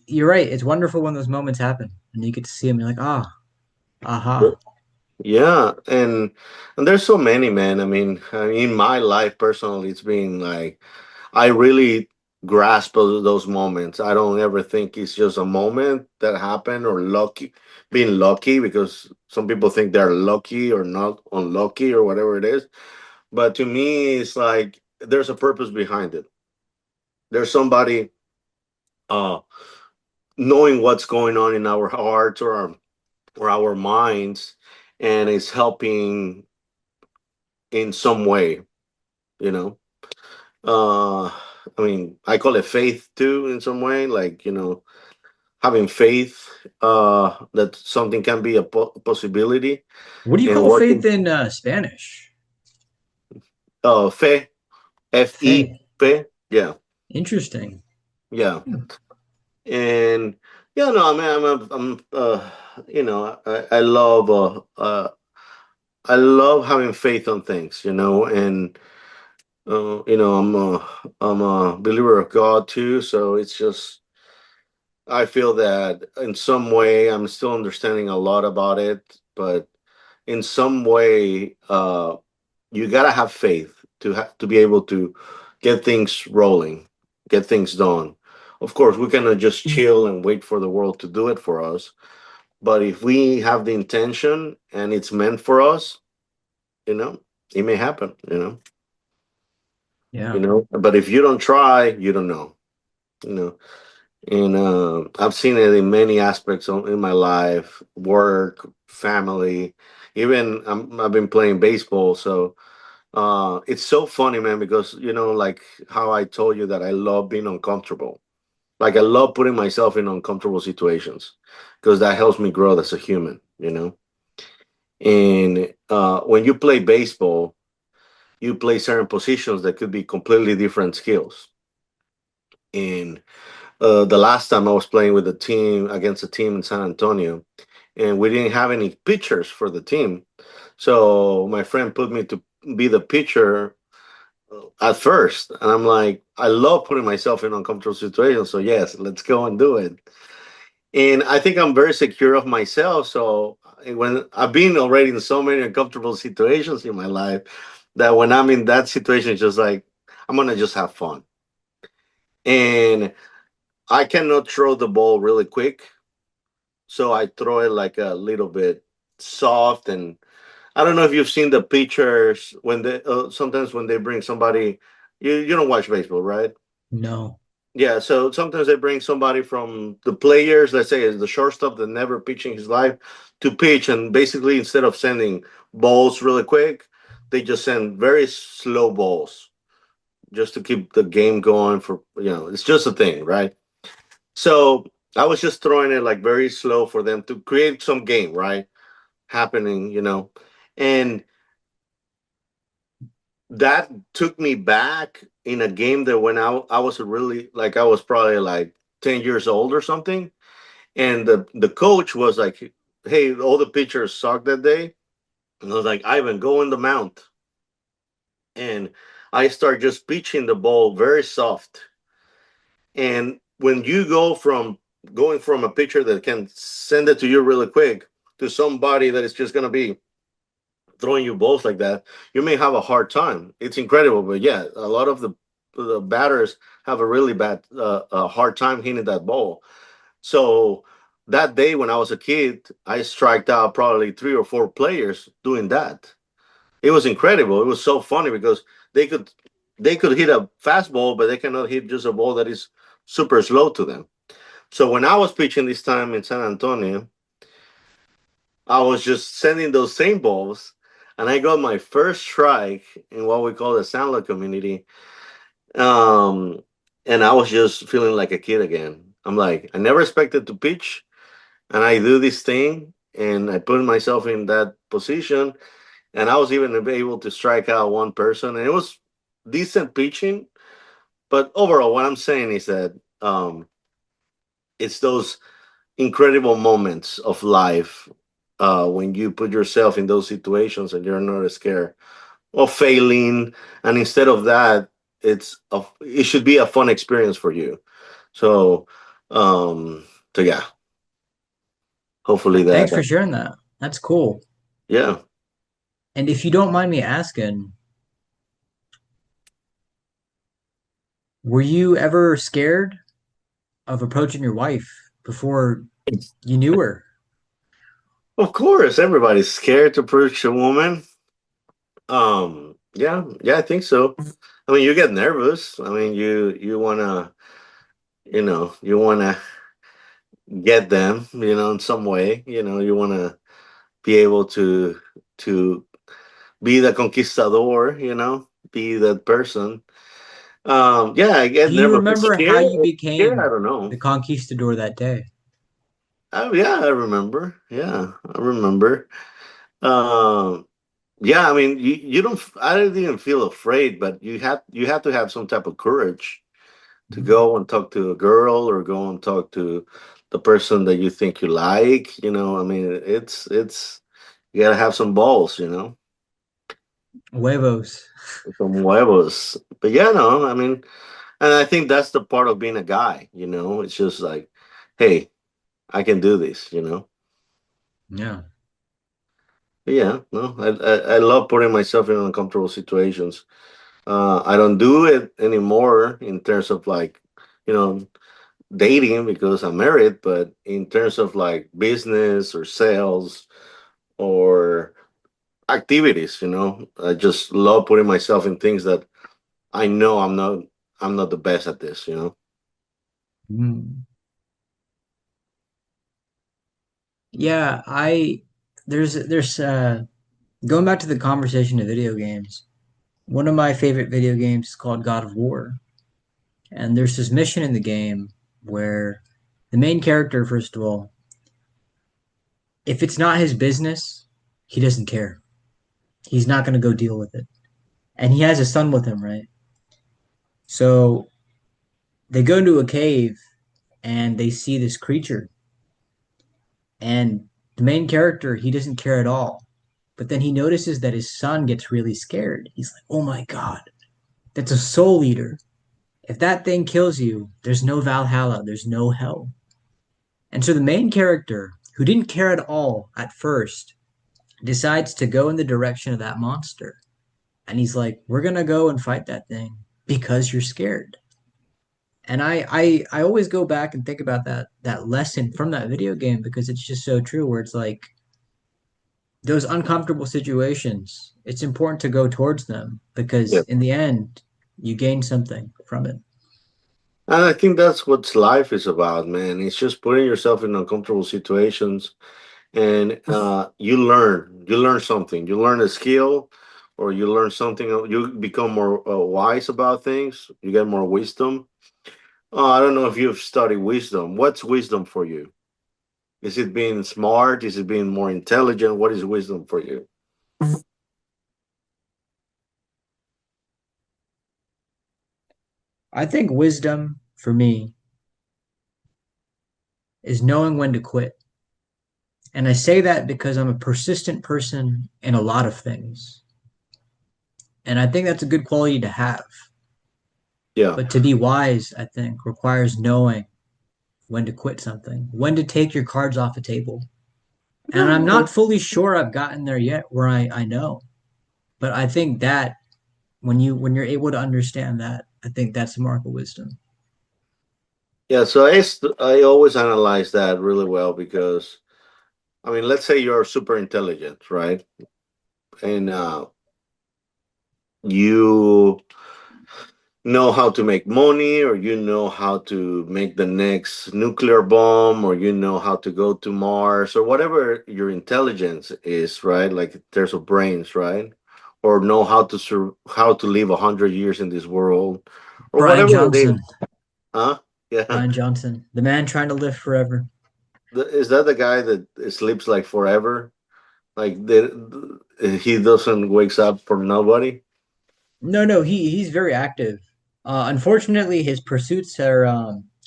Speaker 1: you're right. It's wonderful when those moments happen and you get to see them. You're like, ah, aha.
Speaker 2: Yeah, and there's so many, man. I mean, in my life personally, it's been like I really grasp those moments. I don't ever think it's just a moment that happened or being lucky because some people think they're lucky or not unlucky or whatever it is. But to me, it's like there's a purpose behind it. There's somebody uh knowing what's going on in our hearts or our minds, and it's helping in some way, you know. Uh I mean, I call it faith too in some way, like, having faith that something can be a possibility
Speaker 1: What do you
Speaker 2: and
Speaker 1: call faith
Speaker 2: working
Speaker 1: in Spanish?
Speaker 2: fe fe
Speaker 1: Fe.
Speaker 2: fe yeah.
Speaker 1: Interesting.
Speaker 2: Yeah. And yeah, no, I mean, I love I love having faith on things, and I'm a believer of God too, so it's just I feel that in some way I'm still understanding a lot about it, but in some way, you gotta have faith to be able to get things rolling, get things done. Of course, we cannot just chill and wait for the world to do it for us, But if we have the intention and it's meant for us, you know, it may happen.
Speaker 1: Yeah.
Speaker 2: But if you don't try, you don't know. You know, and I've seen it in many aspects in my life, work, family. Even I've been playing baseball, so it's so funny, man, because like how I told you that I love being uncomfortable. Like I love putting myself in uncomfortable situations because that helps me grow as a human. And when you play baseball, you play certain positions that could be completely different skills. And the last time I was playing with a team against a team in San Antonio, and we didn't have any pitchers for the team. So my friend put me to be the pitcher at first. And I'm like, I love putting myself in uncomfortable situations. So, yes, let's go and do it. And I think I'm very secure of myself. So, when I've been already in so many uncomfortable situations in my life, that when I'm in that situation, it's just like, I'm going to just have fun. And I cannot throw the ball really quick. So I throw it like a little bit soft. And I don't know if you've seen the pictures when they sometimes when they bring somebody. You don't watch baseball, right?
Speaker 1: No.
Speaker 2: Yeah, so sometimes they bring somebody from the players, let's say is the shortstop that never pitched in his life, to pitch, and basically instead of sending balls really quick, they just send very slow balls just to keep the game going. It's just a thing, right? So I was just throwing it like very slow for them to create some game, right? Happening. And that took me back in a game that when I was really like I was probably like 10 years old or something. And the coach was like, hey, all the pitchers sucked that day. And I was like, Ivan, go in the mount. And I start just pitching the ball very soft. And when you going from a pitcher that can send it to you really quick to somebody that is just going to be throwing you balls like that, you may have a hard time. It's incredible, but yeah, a lot of the batters have a really bad, a hard time hitting that ball. So that day when I was a kid, I striked out probably 3 or 4 players doing that. It was incredible. It was so funny because they could they could hit a fastball, but they cannot hit just a ball that is super slow to them. So when I was pitching this time in San Antonio, I was just sending those same balls, and I got my first strike in what we call the Sandler community. Um, and I was just feeling like a kid again. I'm like, I never expected to pitch, and I do this thing, and I put myself in that position, and I was even able to strike out one person, and it was decent pitching. But overall, what I'm saying is that it's those incredible moments of life when you put yourself in those situations and you're not scared of failing, and instead of that, it should be a fun experience for you. So, um, so yeah, hopefully that,
Speaker 1: Thanks for sharing that. That's cool.
Speaker 2: yeah.
Speaker 1: And if you don't mind me asking, were you ever scared of approaching your wife before you knew her?
Speaker 2: Of course, everybody's scared to approach a woman. Yeah, yeah, I think so. I mean, you get nervous. I mean, you wanna, you wanna get them, in some way. You wanna be able to be the conquistador. Be that person. Yeah, I get
Speaker 1: Do you
Speaker 2: nervous. But
Speaker 1: remember how
Speaker 2: scared,
Speaker 1: you
Speaker 2: scared, I
Speaker 1: became
Speaker 2: don't know.
Speaker 1: the conquistador that day?
Speaker 2: Oh yeah, I remember. Yeah, I remember. Um, yeah, I mean, you don't. I didn't even feel afraid, but you have to have some type of courage to
Speaker 1: Mhm.
Speaker 2: go and talk to a girl or go and talk to the person that you think you like. I mean, it's you gotta have some balls,
Speaker 1: Huevos.
Speaker 2: some huevos. But yeah, no, I mean, and I think that's the part of being a guy. It's just like, hey, I can do this.
Speaker 1: Yeah.
Speaker 2: But yeah, no, I love putting myself in uncomfortable situations. I don't do it anymore in terms of like, you know, dating because I'm married, but in terms of like business or sales or activities, I just love putting myself in things that I know I'm not the best at this.
Speaker 1: Mm. Yeah, there's going back to the conversation of video games. One of my favorite video games is called God of War, and there's this mission in the game where the main character, first of all, if it's not his business, he doesn't care. He's not going to go deal with it. And he has a son with him, right? So they go into a cave and they see this creature. And the main character, he doesn't care at all. But then he notices that his son gets really scared. He's like, oh my God, that's a soul eater. If that thing kills you, there's no Valhalla, there's no hell. And so the main character, who didn't care at all at first, decides to go in the direction of that monster. And he's like, we're going to go and fight that thing because you're scared. And I always go back and think about that lesson from that video game because it's just so true where it's like those uncomfortable situations, it's important to go towards them because
Speaker 2: Yeah.
Speaker 1: in the end you gain something from it.
Speaker 2: And I think that's what life is about, man. It's just putting yourself in uncomfortable situations, and you learn something, you learn a skill, or you learn something, you become more wise about things, you get more wisdom. I don't know if you've studied wisdom. What's wisdom for you? Is it being smart? Is it being more intelligent? What is wisdom for you?
Speaker 1: I think wisdom for me is knowing when to quit. And I say that because I'm a persistent person in a lot of things. And I think that's a good quality to have.
Speaker 2: Yeah.
Speaker 1: But to be wise, I think, requires knowing when to quit something, when to take your cards off a table. And I'm not fully sure I've gotten there yet where I know. But I think that when you're able to understand that, I think that's a mark of wisdom.
Speaker 2: Yeah, so I always analyze that really well because I mean, let's say you're super intelligent, right? And you know how to make money, or you know how to make the next nuclear bomb, or you know how to go to Mars, or whatever your intelligence is, right? Like in terms of brains, right? Or know how to live 100 years in this world, or
Speaker 1: Brian
Speaker 2: whatever it is.
Speaker 1: Johnson,
Speaker 2: Huh? Yeah.
Speaker 1: Brian Johnson, the man trying to live forever.
Speaker 2: Is that the guy that sleeps like forever? Like he doesn't wakes up for nobody.
Speaker 1: No, no, he's very active. Unfortunately, his pursuits are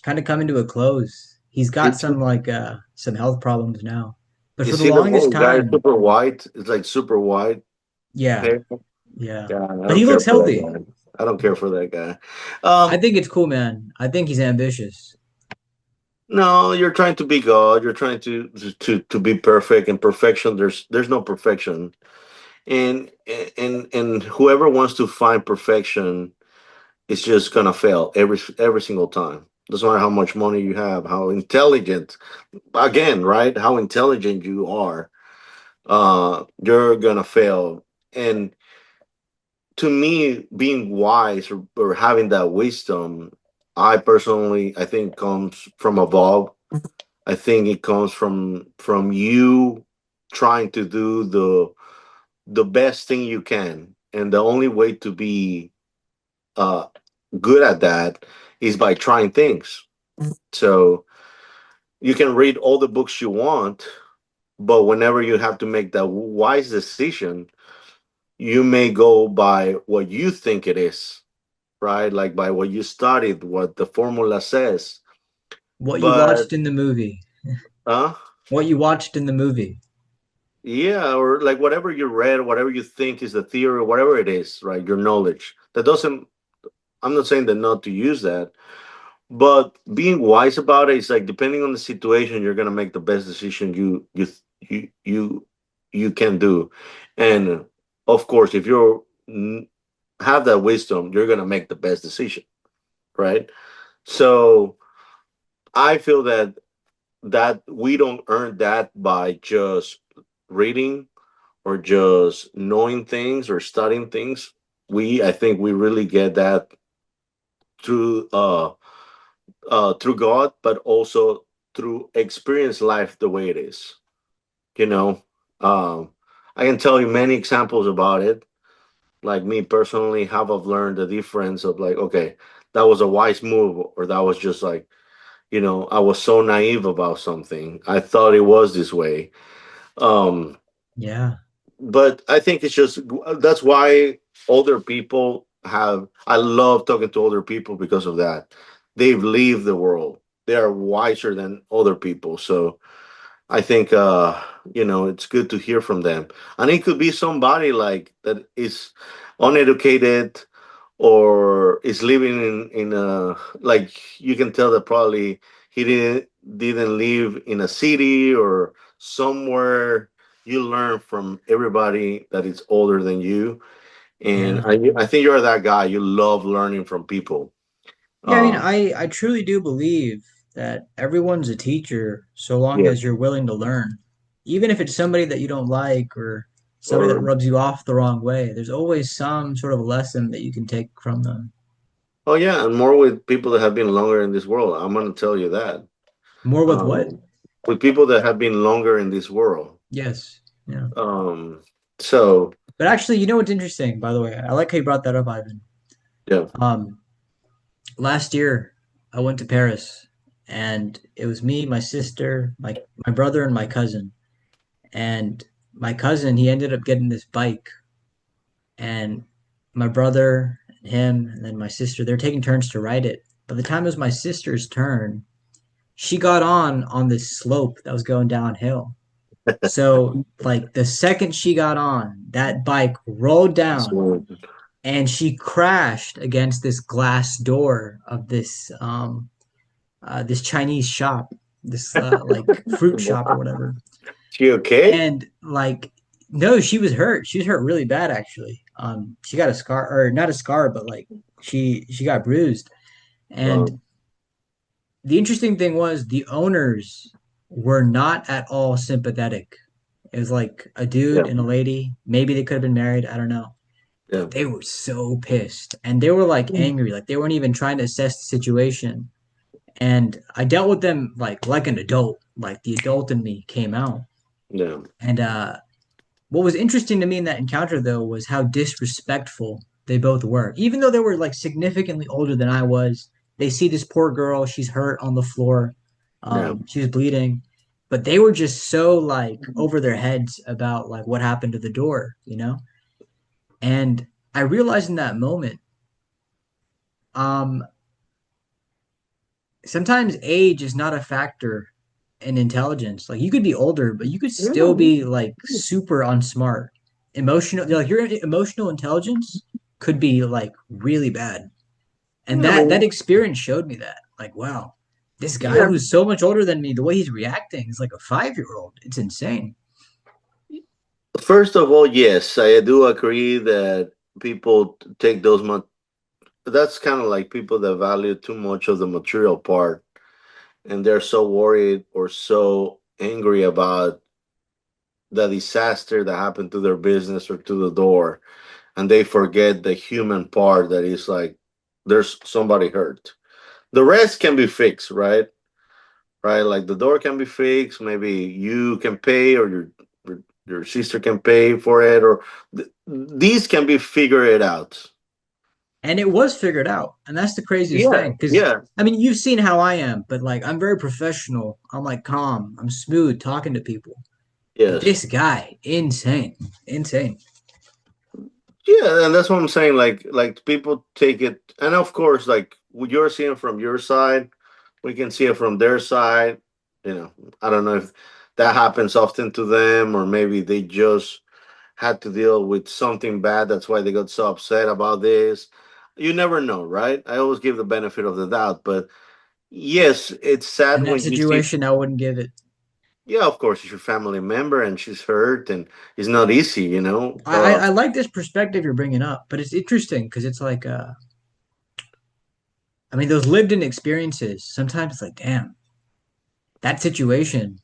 Speaker 1: kind of coming to a close. He's got
Speaker 2: It's
Speaker 1: some health problems now. But
Speaker 2: You
Speaker 1: for the
Speaker 2: see the
Speaker 1: longest
Speaker 2: one guy
Speaker 1: time,
Speaker 2: super white. It's like super white
Speaker 1: yeah,
Speaker 2: hair.
Speaker 1: yeah.
Speaker 2: Yeah, I
Speaker 1: But
Speaker 2: don't
Speaker 1: he
Speaker 2: care
Speaker 1: looks
Speaker 2: for that
Speaker 1: healthy.
Speaker 2: guy. I don't care for that guy.
Speaker 1: I
Speaker 2: Um,
Speaker 1: think it's cool, man. I think he's ambitious.
Speaker 2: no, you're trying to be God. You're trying to be perfect, and perfection. There's no perfection, and and whoever wants to find perfection is just gonna fail every single time. Doesn't matter how much money you have, how intelligent. Again, right? How intelligent you are, you're gonna fail. And to me, being wise, or having that wisdom, I think comes from above. I think it comes from you trying to do the best thing you can, and the only way to be uh good at that is by trying things. So you can read all the books you want, but whenever you have to make that wise decision, you may go by what you think it is, right? Like by what you studied, what the formula says.
Speaker 1: What you
Speaker 2: But
Speaker 1: watched in the movie.
Speaker 2: uh
Speaker 1: What you watched in the movie.
Speaker 2: yeah, or like whatever you read, whatever you think is the theory, whatever it is, right? Your knowledge. That doesn't I'm not saying that not to use that, but being wise about it is like depending on the situation, you're gonna make the best decision you you can do. And of course, if have that wisdom, you're gonna make the best decision, right? So I feel that we don't earn that by just reading or just knowing things or studying things. I think we really get that through through God, but also through experience life the way it is. You know, um, I can tell you many examples about it. Like me personally, how I've learned the difference of like, okay, that was a wise move, or that was just like, I was so naive about something. I thought it was this way. Um,
Speaker 1: Yeah.
Speaker 2: but I think it's just that's why older people have. I love talking to older people because of that. They've lived the world. They are wiser than other people. So I think it's good to hear from them. And it could be somebody like that is uneducated or is living in a, like, you can tell that probably he didn't live in a city or somewhere. You learn from everybody that is older than you, and
Speaker 1: Yeah.
Speaker 2: I think you're that guy. You love learning from people.
Speaker 1: Yeah, I mean,
Speaker 2: um
Speaker 1: I truly do believe that everyone's a teacher so long
Speaker 2: yeah.
Speaker 1: as you're willing to learn. Even if it's somebody that you don't like or somebody that
Speaker 2: Or
Speaker 1: rubs you off the wrong way, there's always some sort of lesson that you can take from them.
Speaker 2: oh yeah, and more with people that have been longer in this world. I'm gonna tell you that.
Speaker 1: More with what?
Speaker 2: um with people that have been longer in this world.
Speaker 1: Yes. Yeah.
Speaker 2: um so
Speaker 1: But actually, you know what's interesting, by the way? I like how you brought that up, Ivan.
Speaker 2: yeah.
Speaker 1: Um, Last year I went to Paris and it was me, my sister, my brother and my cousin. And my cousin, he ended up getting this bike and my brother, him, and then my sister, they're taking turns to ride it. By the time it was my sister's turn, she got on this slope that was going downhill. So, like the second she got on, that bike rolled down
Speaker 2: So,
Speaker 1: and she crashed against this glass door of this Chinese shop, this like fruit shop or whatever.
Speaker 2: she okay?
Speaker 1: And like no, she was hurt. She was hurt really bad actually. She got a scar or not a scar, but like she got bruised. And
Speaker 2: Um,
Speaker 1: the interesting thing was the owners were not at all sympathetic. It was like a dude
Speaker 2: yeah,
Speaker 1: and a lady. Maybe they could have been married. I don't know.
Speaker 2: yeah,
Speaker 1: But they were so pissed and they were like angry. Like they weren't even trying to assess the situation. And I dealt with them like an adult. Like the adult in me came out.
Speaker 2: yeah,
Speaker 1: And what was interesting to me in that encounter, though, was how disrespectful they both were. Even though they were like significantly older than I was, they see this poor girl, she's hurt on the floor,
Speaker 2: yeah.
Speaker 1: she was bleeding, but they were just so like over their heads about like what happened to the door, you know? And I realized in that moment, um, sometimes age is not a factor in intelligence. Like you could be older, but you could still be like super unsmart. Emotional, like your emotional intelligence could be like really bad. And
Speaker 2: I
Speaker 1: that
Speaker 2: mean,
Speaker 1: experience showed me that. Like, wow, this guy
Speaker 2: yeah.
Speaker 1: who's so much older than me, the way he's reacting is like a 5-year old. It's insane.
Speaker 2: First of all, yes, I do agree that people take those much. That's kind of like people that value too much of the material part, and they're so worried or so angry about the disaster that happened to their business or to the door, and they forget the human part that is like there's somebody hurt. The rest can be fixed, right? Right? Like the door can be fixed. Maybe you can pay, or your sister can pay for it, or these can be figured out.
Speaker 1: And it was figured out. And that's the craziest
Speaker 2: Yeah,
Speaker 1: thing. Because,
Speaker 2: yeah,
Speaker 1: I mean, you've seen how I am, but like, I'm very professional. I'm like calm. I'm smooth talking to people. But
Speaker 2: yes,
Speaker 1: this guy, insane, insane.
Speaker 2: yeah, and that's what I'm saying. Like people take it, and of course, like what you're seeing from your side, we can see it from their side. I don't know if that happens often to them, or maybe they just had to deal with something bad. That's why they got so upset about this. You never know, right? I always give the benefit of the doubt, but yes, it's sad
Speaker 1: In that
Speaker 2: when you see.
Speaker 1: situation, I wouldn't give it.
Speaker 2: Yeah, of course, it's your family member, and she's hurt, and it's not easy, you know.
Speaker 1: I like this perspective you're bringing up, but it's interesting because it's like, I mean, those lived in experiences. Sometimes it's like, damn. that situation,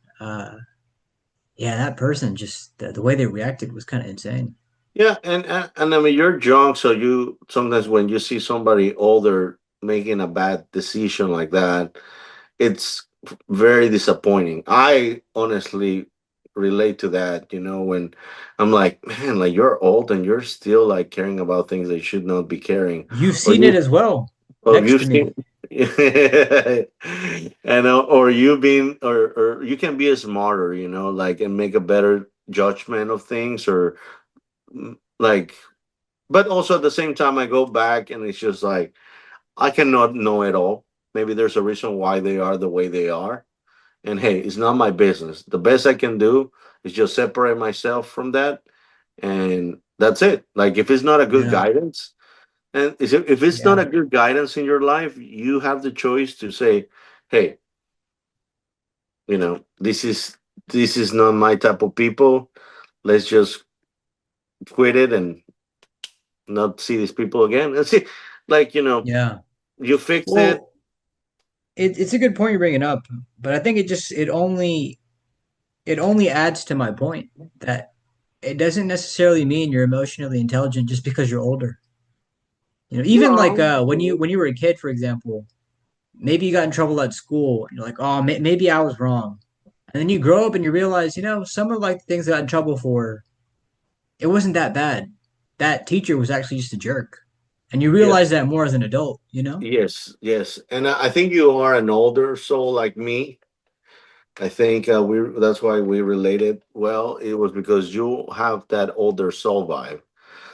Speaker 1: yeah, that person just the way they reacted was kind of insane.
Speaker 2: Yeah, and I mean you're young, so you sometimes when you see somebody older making a bad decision like that, it's very disappointing. I honestly relate to that, when I'm like, man, like you're old and you're still like caring about things that you should not be caring.
Speaker 1: You've
Speaker 2: Or
Speaker 1: seen it
Speaker 2: you
Speaker 1: as well
Speaker 2: or
Speaker 1: next
Speaker 2: you've
Speaker 1: to
Speaker 2: seen
Speaker 1: me.
Speaker 2: and or you been or you can be a smarter, like and make a better judgment of things or like but also at the same time I go back and it's just like I cannot know it all. Maybe there's a reason why they are the way they are. And hey, it's not my business. The best I can do is just separate myself from that. And that's it. Like if it's not a good
Speaker 1: Yeah,
Speaker 2: guidance, and if it's not
Speaker 1: yeah,
Speaker 2: a good guidance in your life, you have the choice to say, hey, this is not my type of people. Let's just quit it and not see these people again. And see, like,
Speaker 1: yeah.
Speaker 2: you fix it.
Speaker 1: Well, it's a good point you're bringing up, but I think it only adds to my point that it doesn't necessarily mean you're emotionally intelligent just because you're older. Even like
Speaker 2: No.
Speaker 1: when you were a kid, for example, maybe you got in trouble at school. And you're like, oh, maybe I was wrong, and then you grow up and you realize, some of like the things I got in trouble for, it wasn't that bad. That teacher was actually just a jerk, and you
Speaker 2: Yeah.
Speaker 1: realize that more as an adult.
Speaker 2: Yes, yes, and I think you are an older soul like me. I think we that's why we related well. It was because you have that older soul vibe.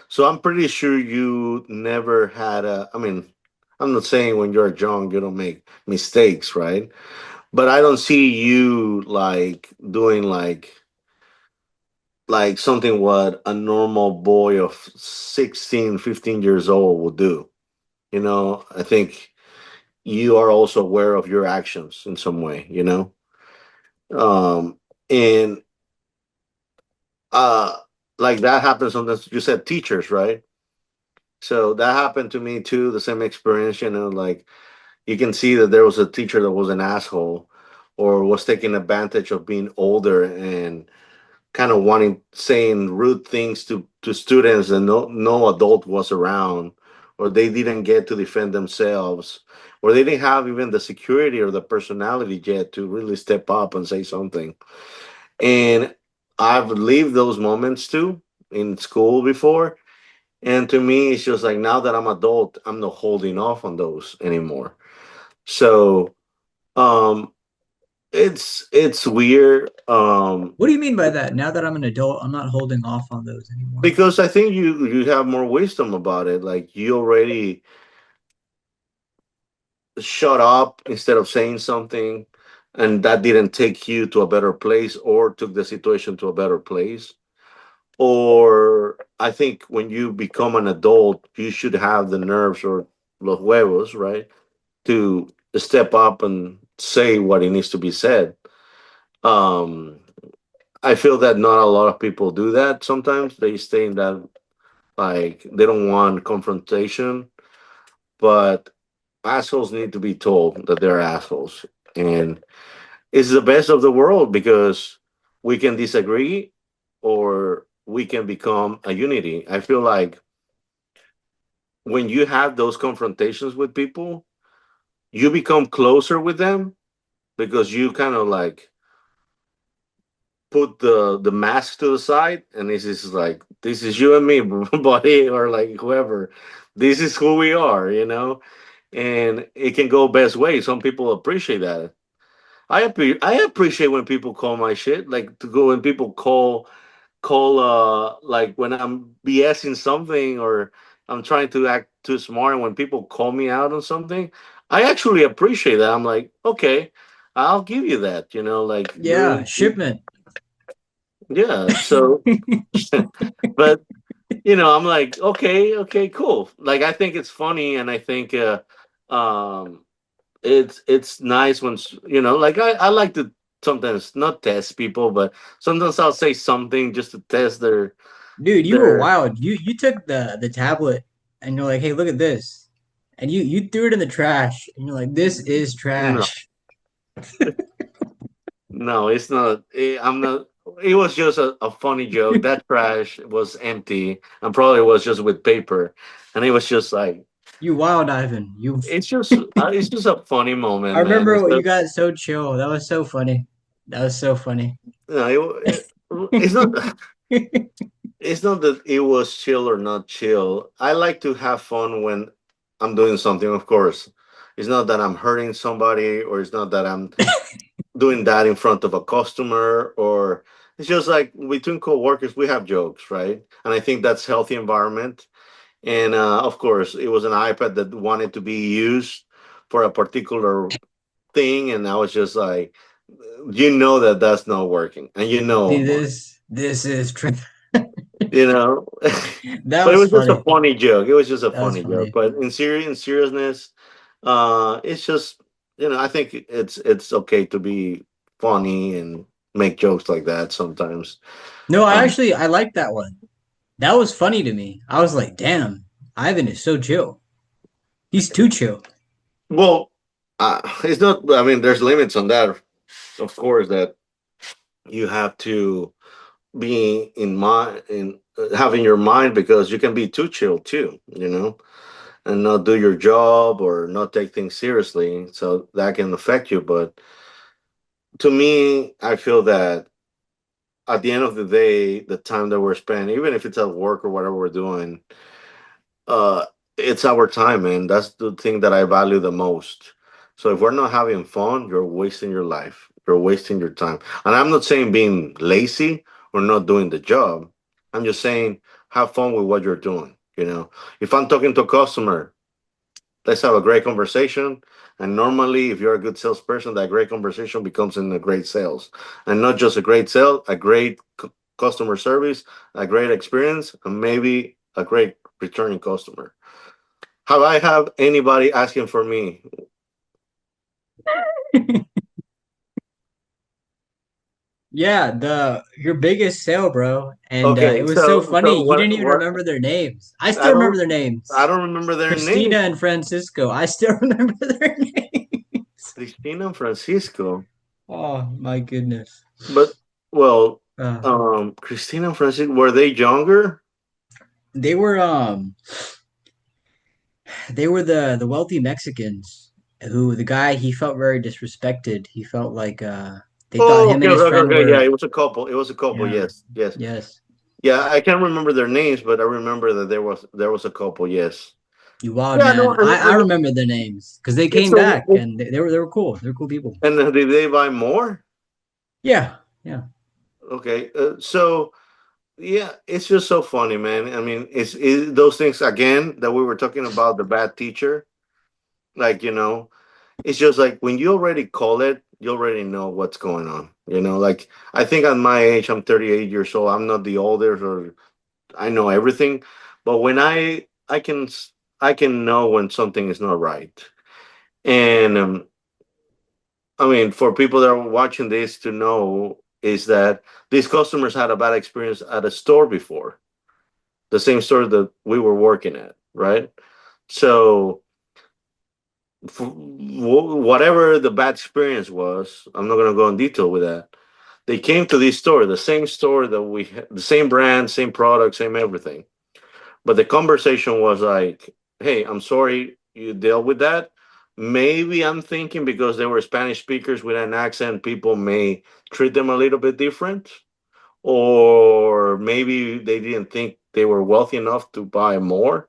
Speaker 2: So I'm pretty sure you never had a. I mean, I'm not saying when you're young you don't make mistakes, right? But I don't see you like doing like something what a normal boy of 16, 15 years old would do. I think you are also aware of your actions in some way. And uh like that happens on this, you said teachers, right? So that happened to me too, the same experience, like you can see that there was a teacher that was an asshole or was taking advantage of being older and kind of wanting saying rude things to students and no adult was around, or they didn't get to defend themselves, or they didn't have even the security or the personality yet to really step up and say something. And I've lived those moments too in school before, and to me it's just like now that I'm adult, I'm not holding off on those anymore. So um it's weird.
Speaker 1: What do you mean by that? Now that I'm an adult, I'm not holding off on those anymore.
Speaker 2: Because I think you have more wisdom about it. Like you already shut up instead of saying something, and that didn't take you to a better place or took the situation to a better place. Or I think when you become an adult, you should have the nerves or los huevos, right, to step up and say what it needs to be said. Um, I feel that not a lot of people do that. Sometimes they stay in that like they don't want confrontation, but assholes need to be told that they're assholes. And it's the best of the world because we can disagree or we can become a unity. I feel like when you have those confrontations with people, you become closer with them because you kind of like put the mask to the side and this is like this is you and me buddy or like whoever, this is who we are. And it can go best way. Some people appreciate that. I appreciate when people call my shit, like to go when people call like when I'm BSing something or I'm trying to act too smart, and when people call me out on something, I actually appreciate that. I'm like, okay, I'll give you that, like
Speaker 1: Yeah,
Speaker 2: you
Speaker 1: shipment.
Speaker 2: yeah. So but I'm like, okay, okay, cool. Like I think it's funny and I think um it's nice when like I like to sometimes not test people, but sometimes I'll say something just to test
Speaker 1: Dude, you were
Speaker 2: their
Speaker 1: wild. You took the tablet and you're like, "Hey, look at this." And you threw it in the trash and you're like, "This is
Speaker 2: no.
Speaker 1: trash."
Speaker 2: No, it's not. I'm not. It was just a funny joke. That trash was empty and probably was just with paper, and it was just like
Speaker 1: You wild Ivan. You.
Speaker 2: it's just a funny
Speaker 1: I
Speaker 2: moment, man.
Speaker 1: remember you got so chill. That was so funny. That was so funny.
Speaker 2: No, it's not. It's not that it was chill or not chill. I like to have fun when I'm doing something. Of course, it's not that I'm hurting somebody, or it's not that I'm doing that in front of a customer, or it's just like between coworkers we have jokes, right? And I think that's healthy environment. And of course it was an iPad that wanted to be used for a particular thing, and I was just like, that that's not working, and
Speaker 1: See
Speaker 2: why.
Speaker 1: this? This is
Speaker 2: you know
Speaker 1: that
Speaker 2: but it
Speaker 1: was
Speaker 2: was just a
Speaker 1: funny.
Speaker 2: funny joke. It was just a
Speaker 1: That was
Speaker 2: funny joke,
Speaker 1: funny.
Speaker 2: but in seriousness, it's just, I think it's okay to be funny and make jokes like that sometimes.
Speaker 1: No,
Speaker 2: um
Speaker 1: I like that one. That was funny to me. I was like, damn, Ivan is so chill. He's too chill.
Speaker 2: well, it's not, I mean, there's limits on that, of course, that you have to be in mind, in having your mind, because you can be too chill too, and not do your job or not take things seriously, so that can affect you. But to me, I feel that at the end of the day, the time that we're spending, even if it's at work or whatever we're doing, uh, it's our time, man. That's the thing that I value the most. So if we're not having fun, you're wasting your life. You're wasting your time. And I'm not saying being lazy or not doing the job. I'm just saying have fun with what you're doing. If I'm talking to a customer, let's have a great conversation. And normally, if you're a good salesperson, that great conversation becomes in a great sales, and not just a great sale, a great customer service, a great experience, and maybe a great returning customer. Have I have anybody asking for me?
Speaker 1: Yeah, the your biggest sale, bro. And it
Speaker 2: Okay,
Speaker 1: was so
Speaker 2: so
Speaker 1: funny. You didn't even remember their names. I
Speaker 2: I
Speaker 1: still remember
Speaker 2: don't
Speaker 1: their
Speaker 2: I
Speaker 1: names.
Speaker 2: don't remember their
Speaker 1: Christina
Speaker 2: names.
Speaker 1: and Francisco. I still remember their names.
Speaker 2: Cristina and Francisco,
Speaker 1: Oh my goodness.
Speaker 2: but well,
Speaker 1: Uh,
Speaker 2: Cristina and Francisco, were they younger?
Speaker 1: they were the wealthy Mexicans who the guy he felt very disrespected. He felt like they thought
Speaker 2: Oh,
Speaker 1: him
Speaker 2: okay,
Speaker 1: and his
Speaker 2: okay, okay,
Speaker 1: friend
Speaker 2: okay. Yeah,
Speaker 1: were
Speaker 2: it was a couple. It was a couple.
Speaker 1: yeah,
Speaker 2: Yes, yes.
Speaker 1: yes.
Speaker 2: Yeah, I can't remember their names, but I remember that there was a couple. Yes.
Speaker 1: You wild
Speaker 2: Yeah, no,
Speaker 1: man. I remember their names because they
Speaker 2: it's
Speaker 1: came
Speaker 2: so.
Speaker 1: back and they were cool. They're cool people.
Speaker 2: And did they buy more?
Speaker 1: Yeah, yeah.
Speaker 2: Okay, so yeah, it's just so funny, man. I mean, it's those things again that we were talking about, the bad teacher. Like, it's just like when you already call it, you already know what's going on. Like I think at my age, I'm 38 years old. I'm not the oldest, or I know everything, but when I can know when something is not right. And I mean, for people that are watching this to know is that these customers had a bad experience at a store before, the same store that we were working at, right? So whatever the bad experience was, I'm not going to go in detail with that. They came to this store, the same store that we had, the same brand, same product, same everything. But the conversation was like, "Hey, I'm sorry you dealt with that. Maybe I'm thinking because they were Spanish speakers with an accent, people may treat them a little bit different, or maybe they didn't think they were wealthy enough to buy more,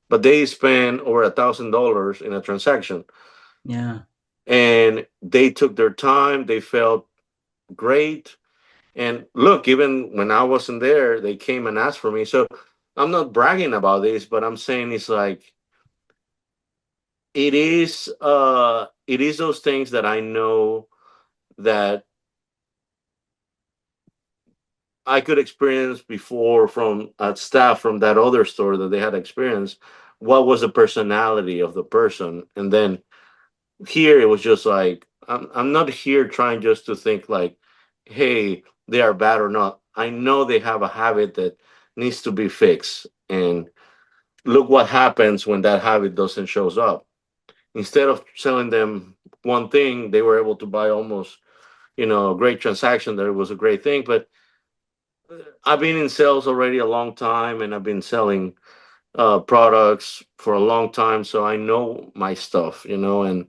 Speaker 2: but they spent over $1,000 in a transaction,
Speaker 1: Yeah.
Speaker 2: and they took their time. They felt great, and look, even when I wasn't there, they came and asked for me. So I'm not bragging about this, but I'm saying it's like it is those things that I know that I could experience before from staff from that other store that they had experienced. What was the personality of the person? And then here it was just like I'm not here trying just to think like, hey, they are bad or not. I know they have a habit that needs to be fixed, and look what happens when that habit doesn't shows up. Instead of selling them one thing, they were able to buy almost a great transaction, that it was a great thing. But I've been in sales already a long time, and I've been selling products for a long time, so I know my stuff, and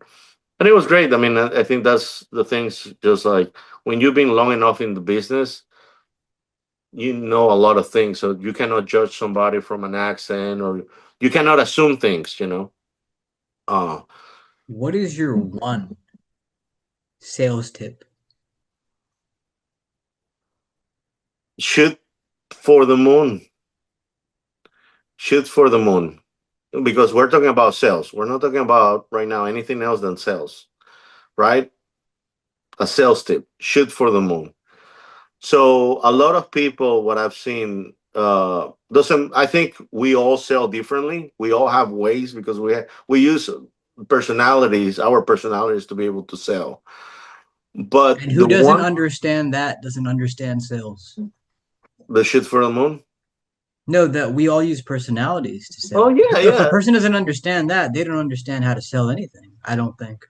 Speaker 2: it was great. I mean, I think that's the things. Just like when you've been long enough in the business, you know a lot of things, so you cannot judge somebody from an accent, or you cannot assume things. Uh,
Speaker 1: What is your one sales tip?
Speaker 2: shoot for the moon. Shoot for the moon, because we're talking about sales. We're not talking about right now anything else than sales, right? A sales tip: shoot for the moon. So a lot of people, what I've seen, doesn't. I think we all sell differently. We all have ways, because we use our personalities, to be able to sell. But
Speaker 1: And who
Speaker 2: the
Speaker 1: doesn't
Speaker 2: one,
Speaker 1: understand that doesn't understand sales.
Speaker 2: the shoot for the moon.
Speaker 1: No, that we all use personalities to
Speaker 2: Oh
Speaker 1: sell.
Speaker 2: yeah,
Speaker 1: If a
Speaker 2: yeah.
Speaker 1: person doesn't understand that, they don't understand how to sell anything, I don't think.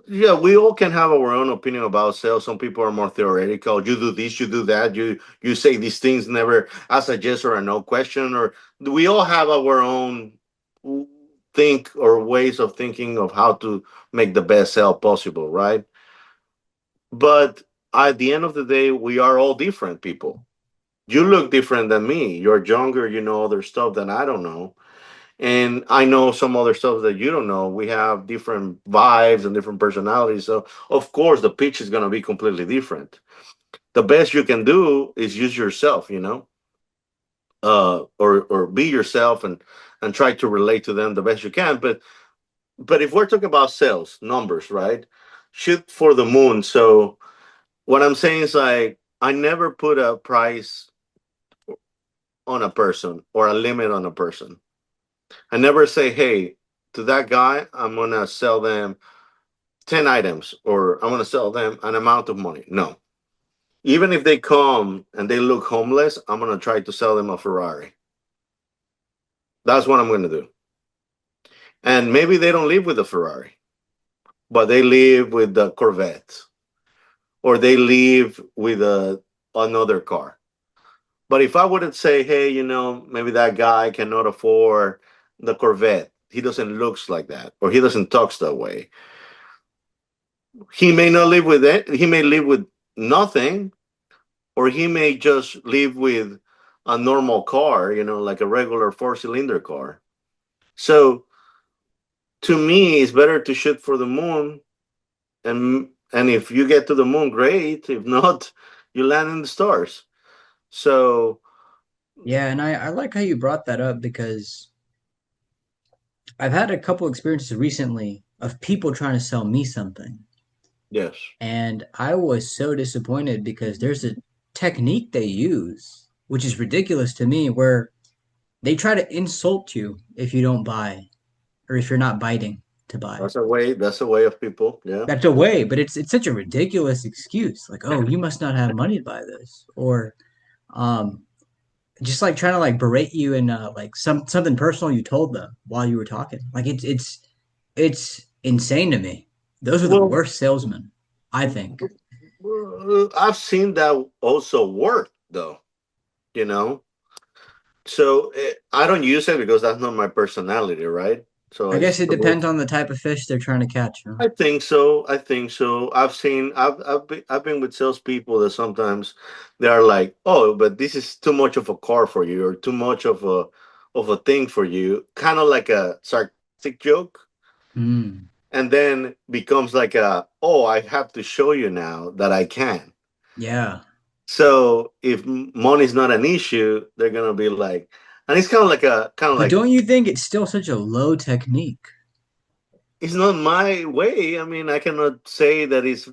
Speaker 2: Yeah, we all can have our own opinion about sales. Some people are more theoretical. You do this, you do that. You say these things, never ask a yes or a no question. Or we all have our own think or ways of thinking of how to make the best sale possible, right? But at the end of the day, we are all different people. You look different than me. You're younger. You know other stuff that I don't know, and I know some other stuff that you don't know. We have different vibes and different personalities, so of course the pitch is going to be completely different. The best you can do is use yourself, or be yourself, and try to relate to them the best you can. But if we're talking about sales numbers, right? Shoot for the moon. So what I'm saying is, like, I never put a price on a person or a limit on a person. I never say, hey, to that guy, I'm gonna sell them 10 items, or I'm going to sell them an amount of money. No. Even if they come and they look homeless, I'm going to try to sell them a Ferrari. That's what I'm going to do. And maybe they don't live with a Ferrari, but they live with the Corvette, or they live with another car. But if I wouldn't say, hey, maybe that guy cannot afford the Corvette, he doesn't looks like that, or he doesn't talks that way. He may not live with it. He may live with nothing, or he may just live with a normal car, like a regular four-cylinder car. So to me, it's better to shoot for the moon, and if you get to the moon, great. If not, you land in the stars. So
Speaker 1: Yeah, and I like how you brought that up because I've had a couple experiences recently of people trying to sell me something.
Speaker 2: yes,
Speaker 1: And I was so disappointed because there's a technique they use, which is ridiculous to me, where they try to insult you if you don't buy or if you're not biting to buy.
Speaker 2: that's a way. That's a way of people. Yeah.
Speaker 1: That's a way, but it's such a ridiculous excuse. Like, oh, you must not have money to buy this, or um, just like trying to like berate you and like something personal you told them while you were talking. Like it's insane to me. Those are the
Speaker 2: Well,
Speaker 1: worst salesmen, I think.
Speaker 2: I've seen that also work, though. You know, so I don't use it because that's not my personality, right? So
Speaker 1: I guess
Speaker 2: it's
Speaker 1: it
Speaker 2: the way.
Speaker 1: depends on the type of fish they're trying to catch. Huh?
Speaker 2: I think so. I think so. I've been with salespeople that sometimes they are like, oh, but this is too much of a car for you, or too much of a thing for you, kind of like a sarcastic joke,
Speaker 1: Mm,
Speaker 2: and then becomes like oh, I have to show you now that I can.
Speaker 1: yeah,
Speaker 2: So if money's not an issue, they're gonna be like, and it's
Speaker 1: but don't you think it's still such a low technique?
Speaker 2: it's not my way. I mean, I cannot say that it's.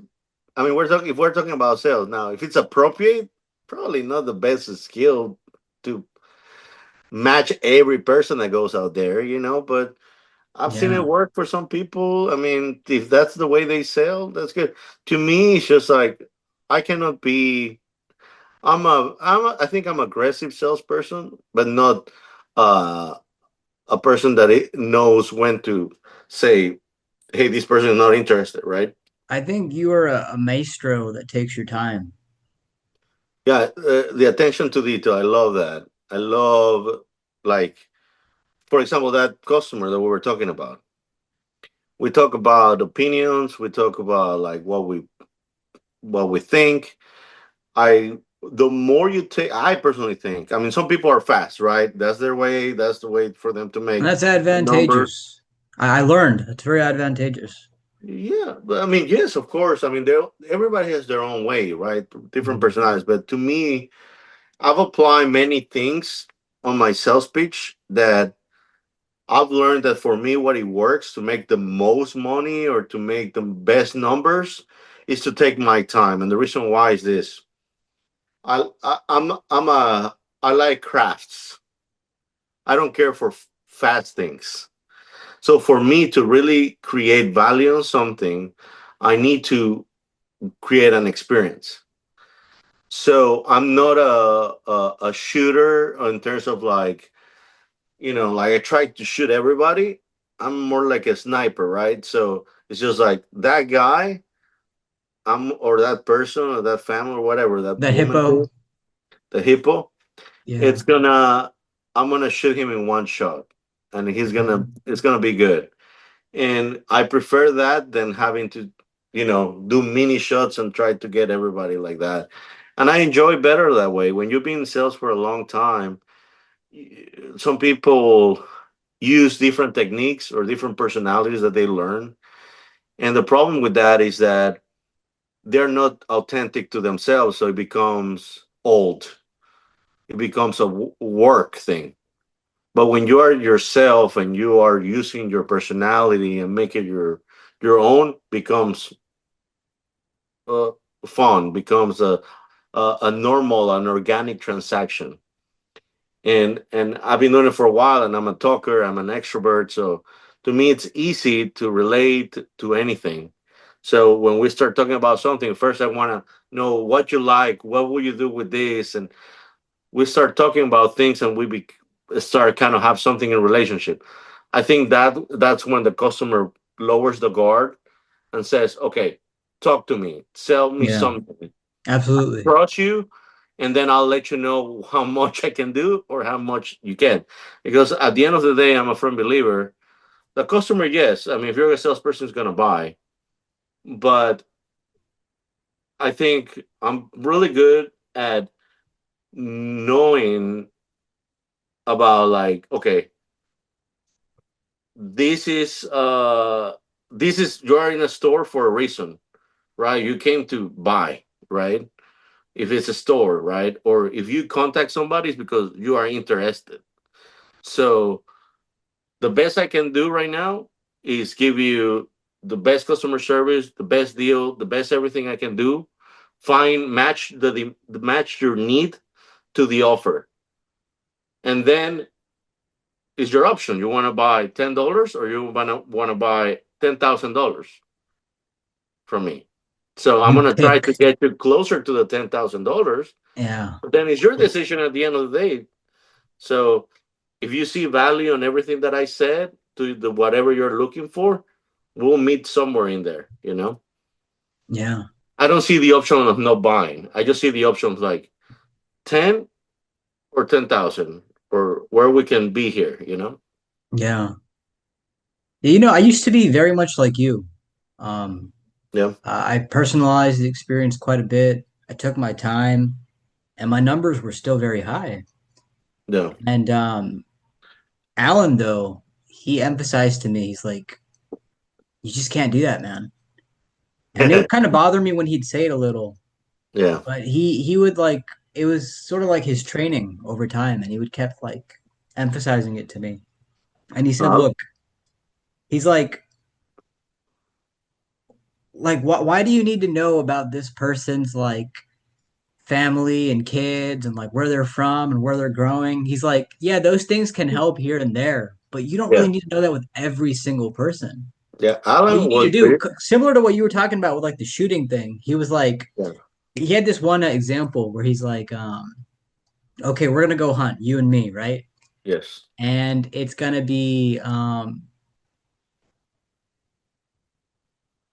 Speaker 2: I mean, if we're talking about sales now. If it's appropriate, probably not the best skill to match every person that goes out there, But I've seen it
Speaker 1: Yeah,
Speaker 2: work for some people. I mean, if that's the way they sell, that's good. To me, it's just like I cannot be. I think I'm aggressive salesperson, but not uh, a person that knows when to say, "Hey, this person is not interested," right?
Speaker 1: I think you are a maestro that takes your time.
Speaker 2: Yeah, the attention to detail. I love that. I love, like, for example, that customer that we were talking about. We talk about opinions. We talk about like what we think. I the more you take, I personally think. I mean, some people are fast, right? That's their way. That's the way for them to
Speaker 1: And
Speaker 2: make
Speaker 1: that's
Speaker 2: numbers.
Speaker 1: advantageous. I learned it's very advantageous.
Speaker 2: Yeah, but I mean, yes, of course. I mean, everybody has their own way, right? Different
Speaker 1: Mhm.
Speaker 2: personalities. But to me, I've applied many things on my sales pitch that I've learned that for me, what it works to make the most money or to make the best numbers is to take my time. And the reason why is this: I like crafts. I don't care for fast things. So for me to really create value on something, I need to create an experience. So I'm not a shooter in terms of like, like I try to shoot everybody. I'm more like a sniper, right? So it's just like that guy, or that person or that family or whatever that
Speaker 1: The
Speaker 2: woman
Speaker 1: hippo.
Speaker 2: is, the hippo.
Speaker 1: Yeah.
Speaker 2: It's gonna I'm gonna shoot him in one shot, and
Speaker 1: Mhm.
Speaker 2: it's gonna be good. And I prefer that than having to, do mini shots and try to get everybody like that. And I enjoy better that way. When you've been in sales for a long time, some people use different techniques or different personalities that they learn. And the problem with that is that they're not authentic to themselves. So it becomes old, it becomes a work thing. But when you are yourself and you are using your personality and make it your own, becomes uh, fun, becomes a normal, an organic transaction. And I've been doing it for a while, and I'm a talker, I'm an extrovert, so to me it's easy to relate to anything. So when we start talking about something, first I want to know what you like, what will you do with this, and we start talking about things, and start kind of have something in relationship. I think that's when the customer lowers the guard and says, "Okay, talk to me, sell me
Speaker 1: Yeah.
Speaker 2: something,
Speaker 1: Absolutely.
Speaker 2: trust you, and then I'll let you know how much I can do or how much you can." Because at the end of the day, I'm a firm believer. The customer, yes, I mean, if you're a salesperson, is going to buy, but I think I'm really good at knowing about, like, okay, this is you're in a store for a reason, right? You came to buy, right? If it's a store, right? Or if you contact somebody, it's because you are interested. So the best I can do right now is give you the best customer service, the best deal, the best everything I can do. Find match the match your need to the offer, and then is your option. You want to buy $10 or you want to buy $10,000 from me. So I'm
Speaker 1: You
Speaker 2: gonna try to
Speaker 1: pick.
Speaker 2: get you closer to the $10,000.
Speaker 1: Yeah.
Speaker 2: But then it's your decision at the end of the day. So if you see value in everything that I said to the whatever you're looking for, we'll meet somewhere in there.
Speaker 1: Yeah.
Speaker 2: I don't see the option of not buying. I just see the option of like 10 or 10,000 or where we can be here.
Speaker 1: Yeah. I used to be very much like you. Um,
Speaker 2: Yeah.
Speaker 1: I personalized the experience quite a bit. I took my time, and my numbers were still very high.
Speaker 2: Yeah.
Speaker 1: And Alan, though, he emphasized to me, he's like, "You just can't do that, man." And it would kind of bother me when he'd say it a little,
Speaker 2: Yeah.
Speaker 1: but he would like it was sort of like his training over time, and he would kept like emphasizing it to me. And he said,
Speaker 2: Uh,
Speaker 1: "Look, he's like, why do you need to know about this person's like family and kids and like where they're from and where they're growing?" He's like, "Yeah, those things can help here and there, but you don't
Speaker 2: yeah.
Speaker 1: really need to know that with every single person.
Speaker 2: Yeah.
Speaker 1: What you
Speaker 2: Alan
Speaker 1: need to
Speaker 2: was
Speaker 1: do,
Speaker 2: big.
Speaker 1: similar to what you were talking about with like the shooting thing, he was like,
Speaker 2: Yeah.
Speaker 1: he had this one example where he's like, okay, we're gonna go hunt, you and me, right?
Speaker 2: Yes.
Speaker 1: And it's gonna be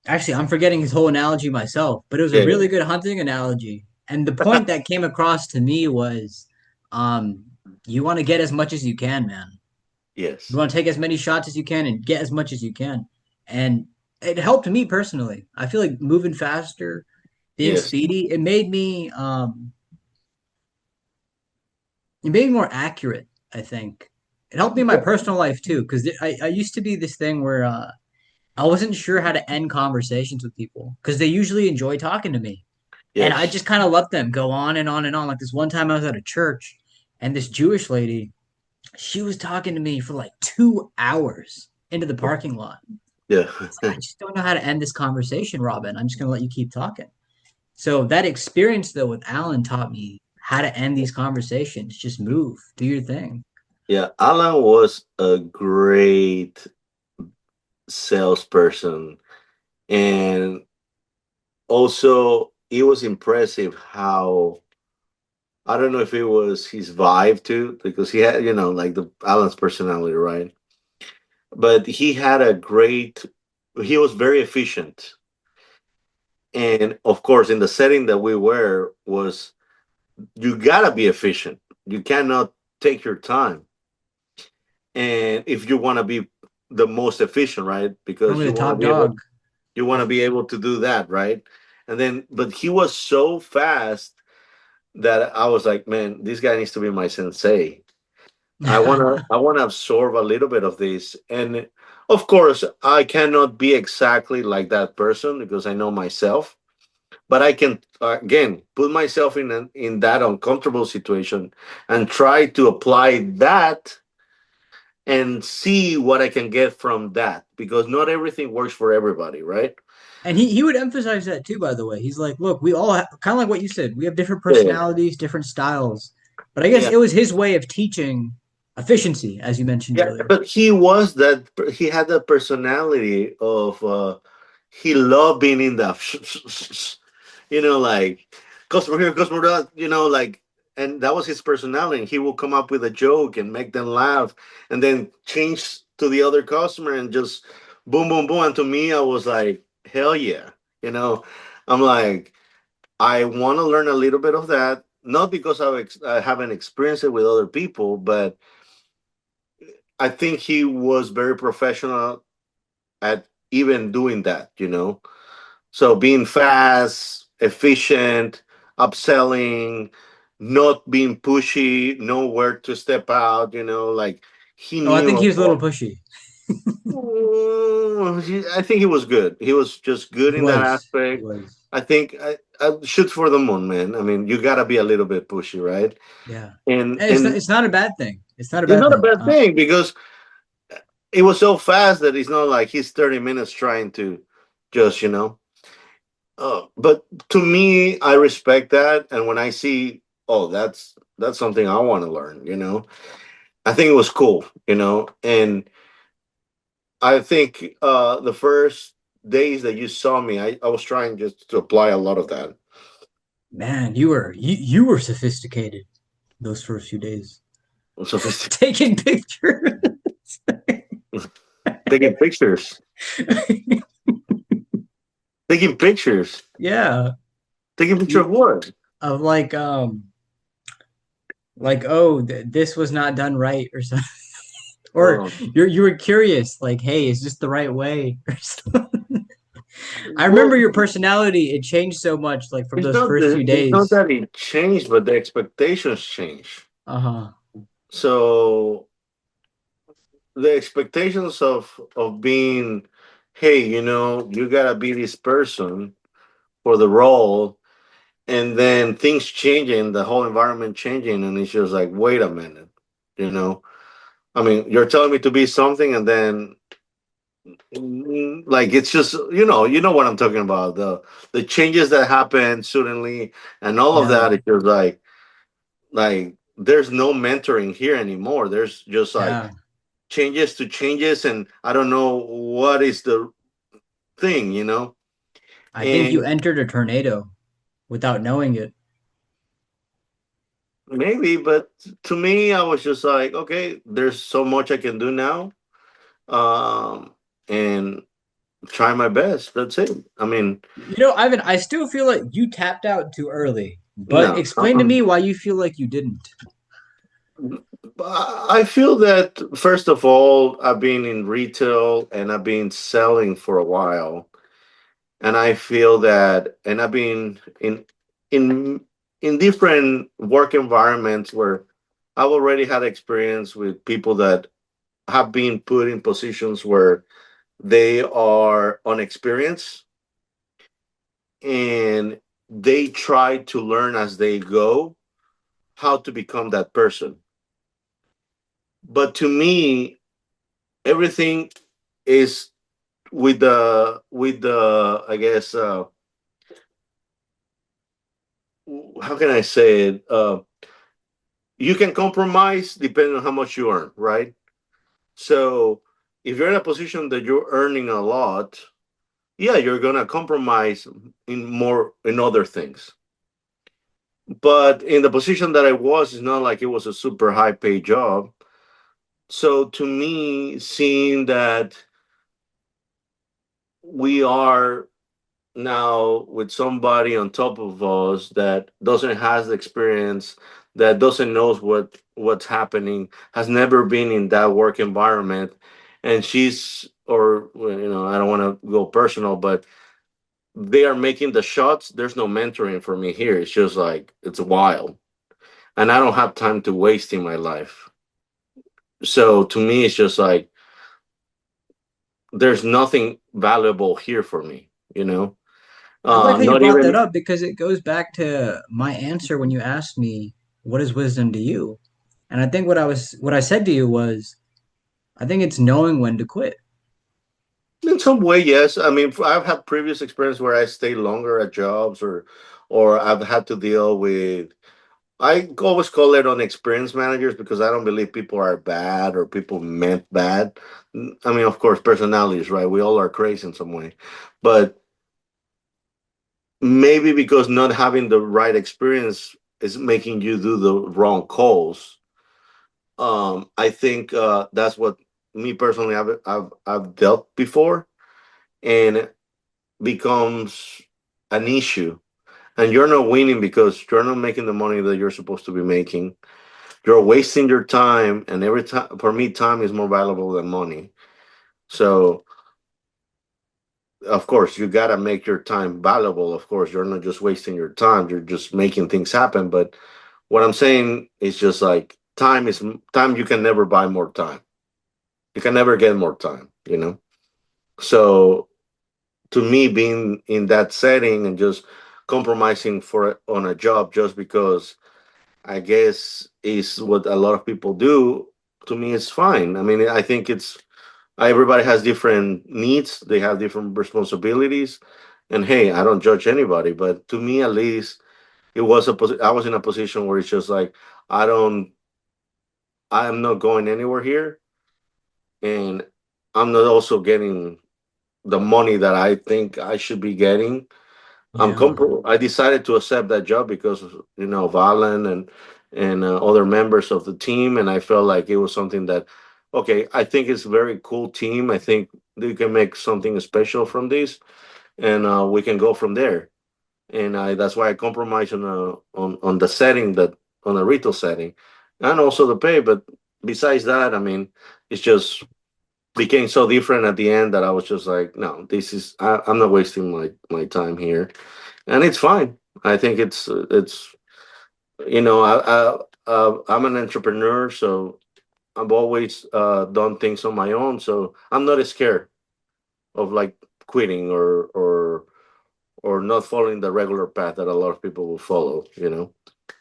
Speaker 1: Actually, I'm forgetting his whole analogy myself, but it was a
Speaker 2: Yeah,
Speaker 1: really good hunting analogy. And the point that came across to me was, um, you want to get as much as you can, man. You
Speaker 2: yes,
Speaker 1: want to take as many shots as you can and get as much as you can. And it helped me personally. I feel like moving faster, being
Speaker 2: yes,
Speaker 1: speedy, it made me more accurate, I think. It helped me in my personal life too, because I used to be this thing where I wasn't sure how to end conversations with people because they usually enjoy talking to me. And I
Speaker 2: yes.
Speaker 1: just kind of let them go on and on and on. Like this one time I was at a church and this Jewish lady, she was talking to me for like 2 hours into the parking lot.
Speaker 2: Yeah.
Speaker 1: I just don't know how to end this conversation, Robin. I'm just going to let you keep talking. So that experience, though, with Alan taught me how to end these conversations. Just move, do your thing.
Speaker 2: Yeah, Alan was a great salesperson, and also it was impressive how, I don't know if it was his vibe too, because he had, like the Alan's personality, right? But he had a great, he was very efficient. And of course, in the setting that we were, was you gotta be efficient. You cannot take your time. And if you want to be the most efficient, right? Because
Speaker 1: Only
Speaker 2: you
Speaker 1: the
Speaker 2: want to
Speaker 1: top
Speaker 2: be able,
Speaker 1: dog.
Speaker 2: to do that, right? And then, but he was so fast that I was like, man, this guy needs to be my sensei. I wanna absorb a little bit of this, and of course, I cannot be exactly like that person because I know myself. But I can, again, put myself in that uncomfortable situation and try to apply that and see what I can get from that, because not everything works for everybody, right?
Speaker 1: And he would emphasize that too, by the way. He's like, look, we all kind of like what you said. We have different
Speaker 2: Yeah,
Speaker 1: personalities, different styles. But I guess
Speaker 2: yeah,
Speaker 1: it was his way of teaching efficiency, as you mentioned
Speaker 2: yeah.
Speaker 1: earlier.
Speaker 2: But he had that personality of, he loved being in the like customer here, customer that, like, and that was his personality. And he will come up with a joke and make them laugh, and then change to the other customer and just boom, boom, boom. And to me, I was like, hell yeah, you know. I'm like, I want to learn a little bit of that, not because I haven't experienced it with other people, but I think he was very professional at even doing that. So being fast, efficient, upselling, not being pushy, know where to step out, like he
Speaker 1: Oh, I think
Speaker 2: knew.
Speaker 1: he was a little pushy.
Speaker 2: I think he was good. He was just good
Speaker 1: He
Speaker 2: in that
Speaker 1: was. He
Speaker 2: aspect.
Speaker 1: was.
Speaker 2: I think I shoot for the moon, man. I mean, you gotta be a little bit pushy, right?
Speaker 1: Yeah.
Speaker 2: And
Speaker 1: And
Speaker 2: and
Speaker 1: it's not a bad thing. It's not a
Speaker 2: it's
Speaker 1: bad
Speaker 2: not a
Speaker 1: thing.
Speaker 2: bad thing because it was so fast that it's not like he's 30 minutes trying to just. But to me, I respect that, and when I see, oh, that's something I want to learn. I think it was cool. And I think the first days that you saw me, I was trying just to apply a lot of that.
Speaker 1: Man, you were sophisticated those first few days.
Speaker 2: Sophisticated.
Speaker 1: Taking pictures.
Speaker 2: Taking pictures, taking pictures,
Speaker 1: Yeah.
Speaker 2: taking picture
Speaker 1: You
Speaker 2: of what?
Speaker 1: of like oh this was not done right or something. Or
Speaker 2: Oh,
Speaker 1: you were curious like hey is this the right way or something. I remember
Speaker 2: well,
Speaker 1: your personality it changed so much like from those first few
Speaker 2: it's not
Speaker 1: days.
Speaker 2: that it changed, but the expectations change.
Speaker 1: Uh-huh.
Speaker 2: So the expectations of being, hey, you gotta be this person for the role, and then things changing, the whole environment changing, and it's just like, wait a minute, you know. I mean, you're telling me to be something, and then like it's just you know what I'm talking about, the changes that happen suddenly, and all of
Speaker 1: Yeah.
Speaker 2: that. It's just like there's no mentoring here anymore. There's just like
Speaker 1: Yeah.
Speaker 2: changes to changes, and I don't know what is the thing.
Speaker 1: I think you
Speaker 2: And
Speaker 1: entered a tornado without knowing it.
Speaker 2: maybe, but to me, I was just like, okay, there's so much I can do now. And try my best. That's it. I mean,
Speaker 1: Ivan, I still feel like you tapped out too early. But
Speaker 2: no.
Speaker 1: explain to me why you feel like you didn't.
Speaker 2: I feel that first of all, I've been in retail and I've been selling for a while, and I feel that, and I've been in in different work environments where I've already had experience with people that have been put in positions where they are unexperienced and they try to learn as they go how to become that person. But to me, everything is with the I guess how can I say it? You can compromise depending on how much you earn, right? So if you're in a position that you're earning a lot, yeah, you're gonna compromise in more in other things. But in the position that I was, it's not like it was a super high paid job. So to me, seeing that we are now with somebody on top of us that doesn't has the experience, that doesn't knows what's happening, has never been in that work environment, and she's or well, I don't want to go personal, but they are making the shots. There's no mentoring for me here. It's just like it's wild, and I don't have time to waste in my life. So to me, it's just like there's nothing valuable here for me.
Speaker 1: I like how you
Speaker 2: Not
Speaker 1: brought that
Speaker 2: even.
Speaker 1: up because it goes back to my answer when you asked me, what is wisdom to you? And I think what I said to you was, I think it's knowing when to quit.
Speaker 2: In some way, yes. I mean, I've had previous experience where I stay longer at jobs, or I've had to deal with. I always call it on experienced managers because I don't believe people are bad or people meant bad. I mean, of course, personalities, right? We all are crazy in some way, but maybe because not having the right experience is making you do the wrong calls. I think that's what me personally I've dealt before, and becomes an issue, and you're not winning because you're not making the money that you're supposed to be making. You're wasting your time, and every time for me time is more valuable than money. So of course you got to make your time valuable. Of course you're not just wasting your time, you're just making things happen. But what I'm saying is just like time. You can never buy more time. You can never get more time. So to me, being in that setting and just compromising for on a job just because I guess is what a lot of people do, to me it's fine. I mean, I think it's everybody has different needs, they have different responsibilities, and hey, I don't judge anybody, but to me at least I was in a position where it's just like I don't I am not going anywhere here, and I'm not also getting the money that I think I should be getting.
Speaker 1: Yeah.
Speaker 2: I decided to accept that job because Valen and other members of the team, and I felt like it was something that, okay, I think it's a very cool team. I think we can make something special from this, and we can go from there. And that's why I compromised on the setting, that on a retail setting, and also the pay. But besides that, I mean, it's just became so different at the end that I was just like, no, I'm not wasting my time here, and it's fine. I think it's I'm an entrepreneur, so I've always done things on my own, so I'm not scared of like quitting or not following the regular path that a lot of people will follow.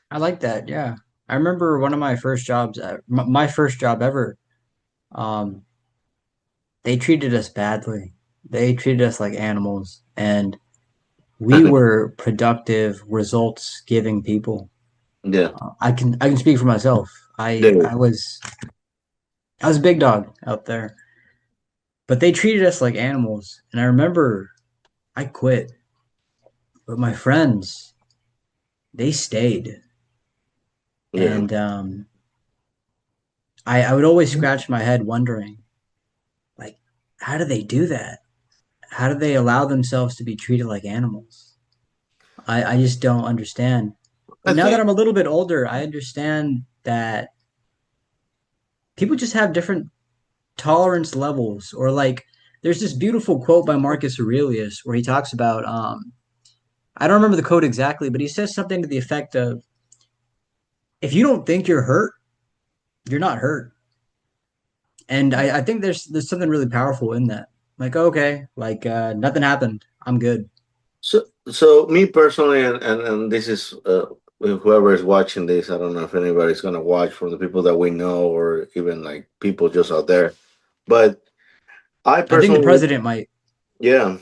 Speaker 1: I like that. Yeah. I remember one of my first jobs, my first job ever. Um, they treated us badly. They treated us like animals, and we were productive, results giving people.
Speaker 2: Yeah,
Speaker 1: I can speak for myself. I
Speaker 2: yeah,
Speaker 1: I was I was a big dog out there, but they treated us like animals. And I remember I quit, but my friends they stayed,
Speaker 2: yeah.
Speaker 1: and I would always scratch my head wondering, like, how do they do that? how do they allow themselves to be treated like animals? I just don't understand.
Speaker 2: I
Speaker 1: And now that
Speaker 2: think
Speaker 1: I'm a little bit older, I understand that people just have different tolerance levels. Or like, there's this beautiful quote by Marcus Aurelius where he talks about I don't remember the quote exactly, but he says something to the effect of, if you don't think you're hurt, you're not hurt. And I think there's something really powerful in that. Like, okay, like nothing happened. I'm good.
Speaker 2: so me personally, and this is whoever is watching this. I don't know if anybody's gonna watch from the people that we know or even like people just out there. But I
Speaker 1: I think the
Speaker 2: personally,
Speaker 1: president might.
Speaker 2: yeah,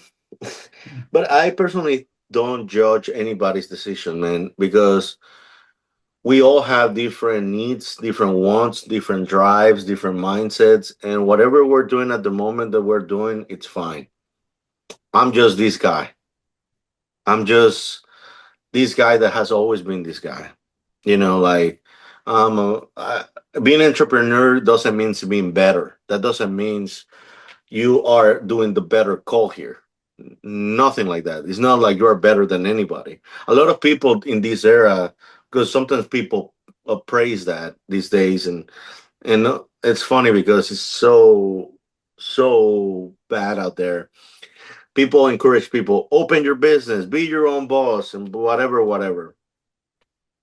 Speaker 2: but I personally don't judge anybody's decision, man, because we all have different needs, different wants, different drives, different mindsets, and whatever we're doing at the moment that we're doing, it's fine. I'm just this guy. I'm just this guy that has always been this guy. You know, like being an entrepreneur doesn't mean being better. That doesn't mean you are doing the better call here. Nothing like that. It's not like you're better than anybody. A lot of people in this era, because sometimes people praise that these days, and it's funny because it's so bad out there. People encourage people open your business, be your own boss, and whatever, whatever.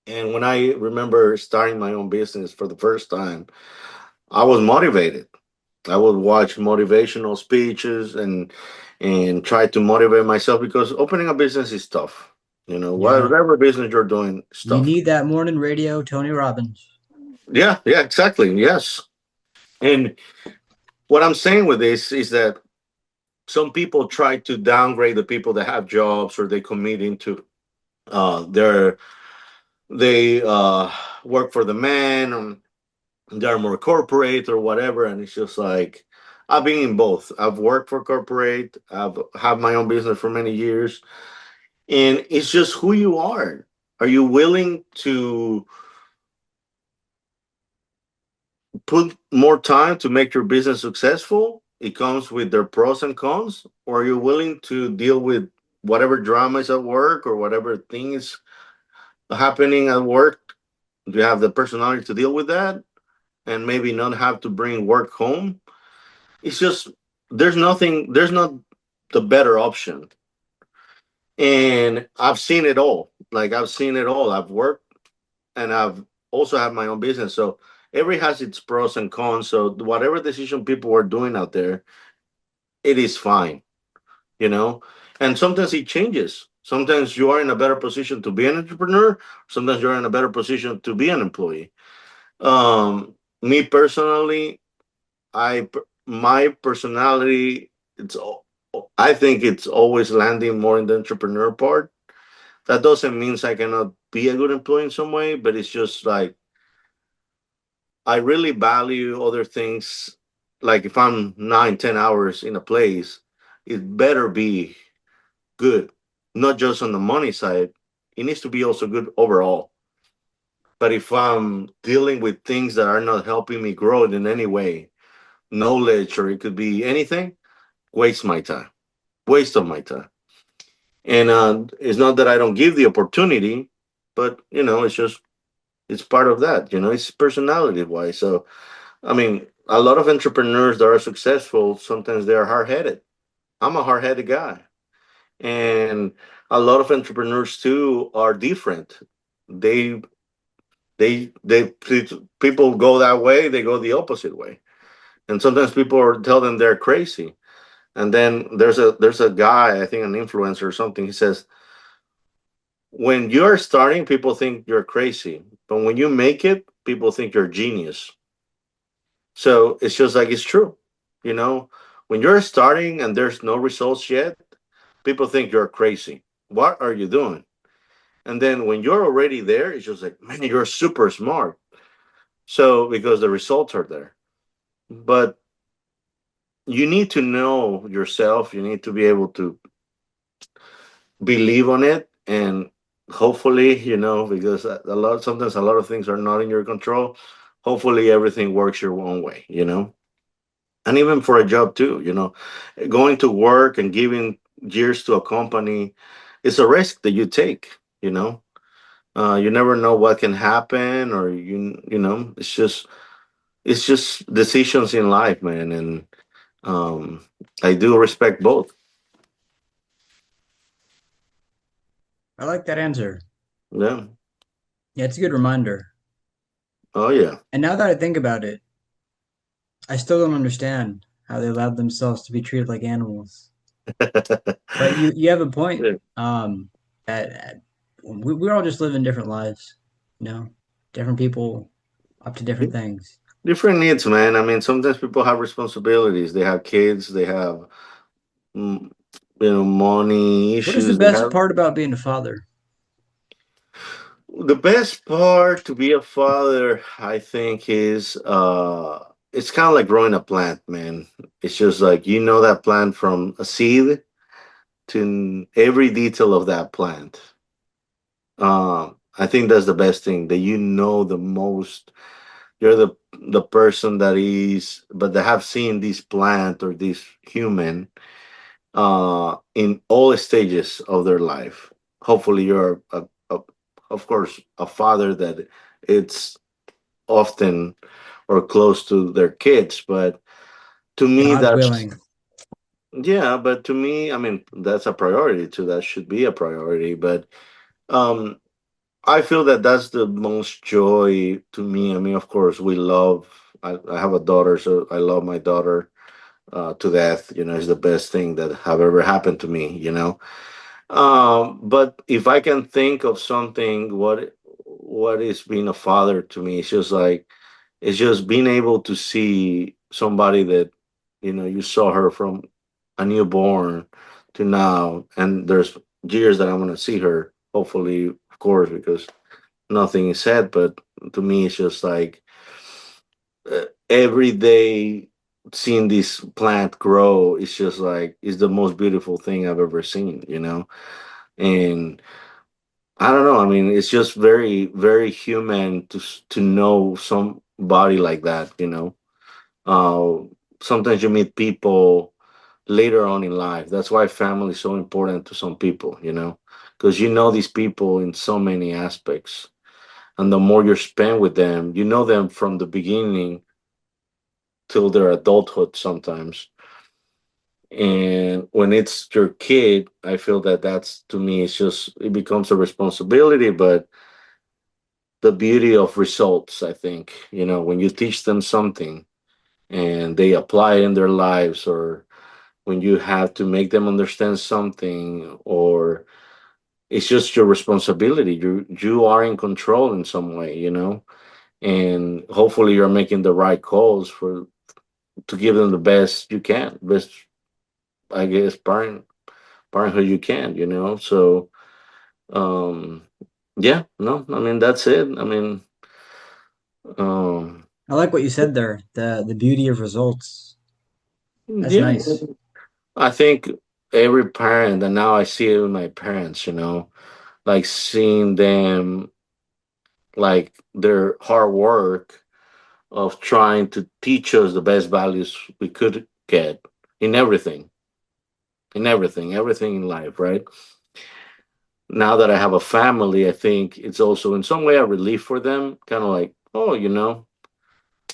Speaker 2: And when I remember starting my own business for the first time, I was motivated. I would watch motivational speeches and try to motivate myself because opening a business is tough. You know,
Speaker 1: Yeah.
Speaker 2: whatever business you're doing is
Speaker 1: You
Speaker 2: tough.
Speaker 1: need that morning radio, Tony Robbins.
Speaker 2: Yeah, yeah, exactly. Yes. And what I'm saying with this is that some people try to downgrade the people that have jobs or they commit into their they work for the man, they're more corporate or whatever, and it's just like I've been in both. I've worked for corporate, I've had my own business for many years, and it's just who you are. Are you willing to put more time to make your business successful? It comes with their pros and cons. Or are you willing to deal with whatever drama is at work or whatever things happening at work? Do you have the personality to deal with that and maybe not have to bring work home? It's just there's not the better option. And I've seen it all. Like I've seen it all. I've worked and I've also had my own business. So every has its pros and cons. So whatever decision people are doing out there, it is fine, you know. And sometimes it changes. Sometimes you are in a better position to be an entrepreneur. Sometimes you're in a better position to be an employee. Me personally, my personality, I think it's always landing more in the entrepreneur part. That doesn't mean I cannot be a good employee in some way, but it's just like I really value other things. Like if I'm 9, 10 hours in a place, it better be good, not just on the money side. It needs to be also good overall. But if I'm dealing with things that are not helping me grow in any way, knowledge or it could be anything, waste my time, waste of my time. And it's not that I don't give the opportunity, but it's just it's part of that. It's personality wise. So I mean, a lot of entrepreneurs that are successful sometimes they are hard headed. I'm a hard headed guy, and a lot of entrepreneurs too are different. They they people go that way, they go the opposite way, and sometimes tell them they're crazy. And then there's a guy, I think an influencer or something. He says when you're starting, people think you're crazy, but when you make it, people think you're a genius. So it's just like it's true, you know. When you're starting and there's no results yet, people think you're crazy. What are you doing? And then when you're already there, it's just like, man, you're super smart. So because the results are there, but you need to know yourself. You need to be able to believe on it, and hopefully, because sometimes a lot of things are not in your control. Hopefully, everything works your own way. and even for a job too. Going to work and giving years to a company is a risk that you take. You never know what can happen, or it's just decisions in life, man. And I do respect both.
Speaker 1: I like that answer.
Speaker 2: Yeah.
Speaker 1: Yeah, it's a good reminder.
Speaker 2: Oh yeah.
Speaker 1: And now that I think about it, I still don't understand how they allowed themselves to be treated like animals. But you have a point.
Speaker 2: Yeah.
Speaker 1: That we're all just living different lives, you know, different people up to different things.
Speaker 2: Different needs, man. I mean, sometimes people have responsibilities. They have kids. They have mm, money
Speaker 1: What is the
Speaker 2: issues. They
Speaker 1: best
Speaker 2: have
Speaker 1: part about being a father?
Speaker 2: the best part to be a father, I think, is it's kind of like growing a plant, man. It's just like that plant from a seed to every detail of that plant. I think that's the best thing, that the most. You're the person that is, but they have seen this plant or this human in all stages of their life. Hopefully, you're of course, a father that it's often or close to their kids. But to me,
Speaker 1: God
Speaker 2: that's
Speaker 1: willing.
Speaker 2: yeah. But to me, I mean, that's a priority too. That should be a priority. But um, I feel that that's the most joy to me. I mean, of course, we love. I have a daughter, so I love my daughter to death. It's the best thing that have ever happened to me. But if I can think of something, what is being a father to me? It's just being able to see somebody that you saw her from a newborn to now, and there's years that I'm gonna see her. Hopefully, of course, because nothing is said. But to me, it's just like every day seeing this plant grow. It's just like it's the most beautiful thing I've ever seen. And I don't know. I mean, it's just very, very human to know somebody like that. Uh, Sometimes you meet people later on in life. That's why family is so important to some people. Because these people in so many aspects, and the more you spend with them, you know them from the beginning till their adulthood sometimes. And when it's your kid, I feel that that's, to me, it becomes a responsibility. But the beauty of results, I think, when you teach them something and they apply it in their lives, or when you have to make them understand something, or it's just your responsibility. You are in control in some way, and hopefully you're making the right calls to give them the best you can, best, I guess, parenthood you can, So um yeah, no, I mean, that's it. I mean, um
Speaker 1: I like what you said there. The beauty of results. That's
Speaker 2: yeah,
Speaker 1: nice.
Speaker 2: I think every parent, and now I see it with my parents, like seeing them, like their hard work of trying to teach us the best values we could get in everything in life, right? Now that I have a family, I think it's also in some way a relief for them, kind of like, oh,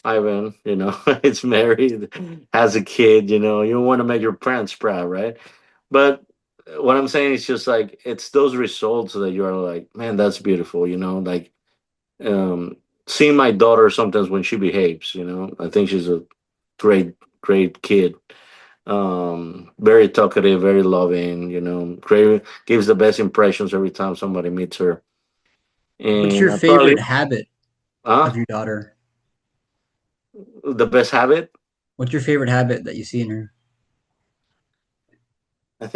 Speaker 2: Ivan, it's married, has a kid, you want to make your parents proud, right? But what I'm saying is just like it's those results that you're like, man, that's beautiful, like um seeing my daughter sometimes when she behaves, I think she's a great, great kid. Very talkative, very loving, great, gives the best impressions every time somebody meets her.
Speaker 1: What's
Speaker 2: And
Speaker 1: your
Speaker 2: I probably
Speaker 1: favorite habit of your daughter?
Speaker 2: the best habit.
Speaker 1: What's your favorite habit that you see in her?
Speaker 2: I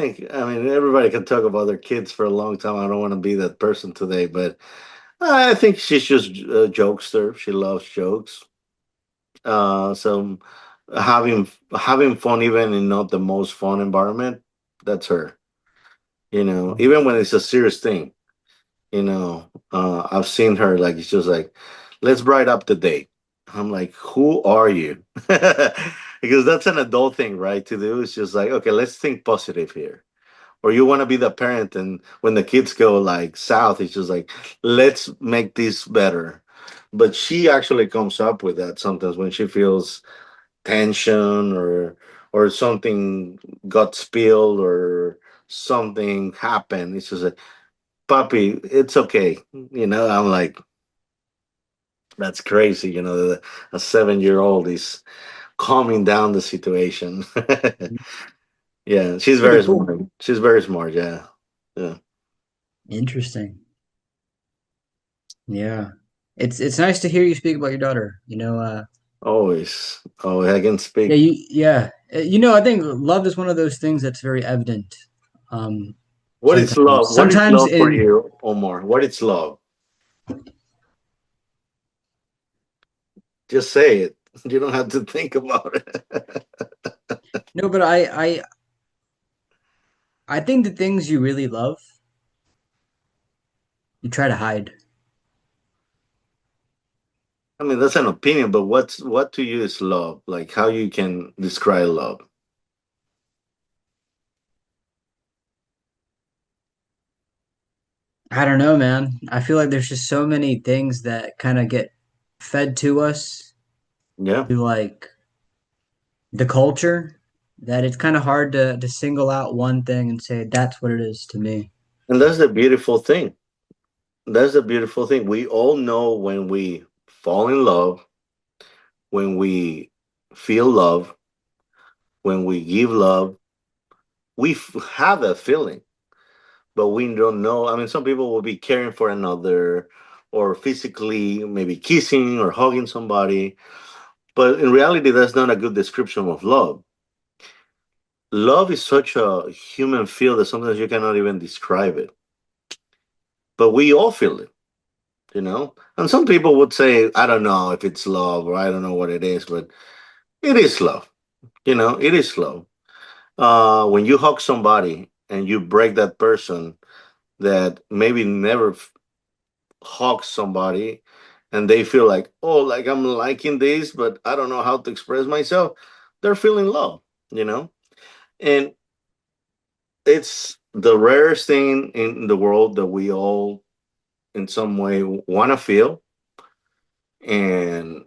Speaker 2: mean, everybody can talk about their kids for a long time. I don't want to be that person today, but I think she's just a jokester. She loves jokes. So having fun even in not the most fun environment, that's her. Even when it's a serious thing, I've seen her, like, it's just like, let's brighten up the day. I'm like, who are you? Because that's an adult thing, right? To do. It's just like, okay, let's think positive here. Or you want to be the parent, and when the kids go like south, it's just like, let's make this better. But she actually comes up with that sometimes when she feels tension, or something got spilled, or something happened. It's just like, puppy, it's okay. I'm like, that's crazy. A 7-year old is calming down the situation. Yeah, she's
Speaker 1: Pretty
Speaker 2: very
Speaker 1: cool.
Speaker 2: smart. She's very smart. Yeah, yeah.
Speaker 1: Interesting. Yeah. It's nice to hear you speak about your daughter.
Speaker 2: Always. Oh, I can
Speaker 1: Yeah,
Speaker 2: speak.
Speaker 1: yeah. I think love is one of those things that's very evident. Um,
Speaker 2: What is
Speaker 1: sometimes.
Speaker 2: love? What is
Speaker 1: Sometimes
Speaker 2: love for
Speaker 1: in
Speaker 2: you, Omar? What is love? Just say it. You don't have to think about it.
Speaker 1: no, but I think the things you really love, you try to hide.
Speaker 2: I mean, that's an opinion, but what to you is love? Like, how you can describe love?
Speaker 1: I don't know, man. I feel like there's just so many things that kind of get fed to us
Speaker 2: Yeah,
Speaker 1: through like the culture that it's kind of hard to single out one thing and say that's what it is to me.
Speaker 2: and that's the beautiful thing. That's the beautiful thing. We all know when we fall in love, when we feel love, when we give love, we have that feeling, but we don't know. I mean, some people will be caring for another, or physically maybe kissing or hugging somebody, but in reality, that's not a good description of love. Love is such a human feel that sometimes you cannot even describe it, but we all feel it. And some people would say, I don't know if it's love, or I don't know what it is, but it is love. It is love. When you hug somebody and you break that person that maybe never hug somebody, and they feel like, oh, like I'm liking this, but I don't know how to express myself, they're feeling love, you know? And it's the rarest thing in the world that we all, in some way, want to feel, and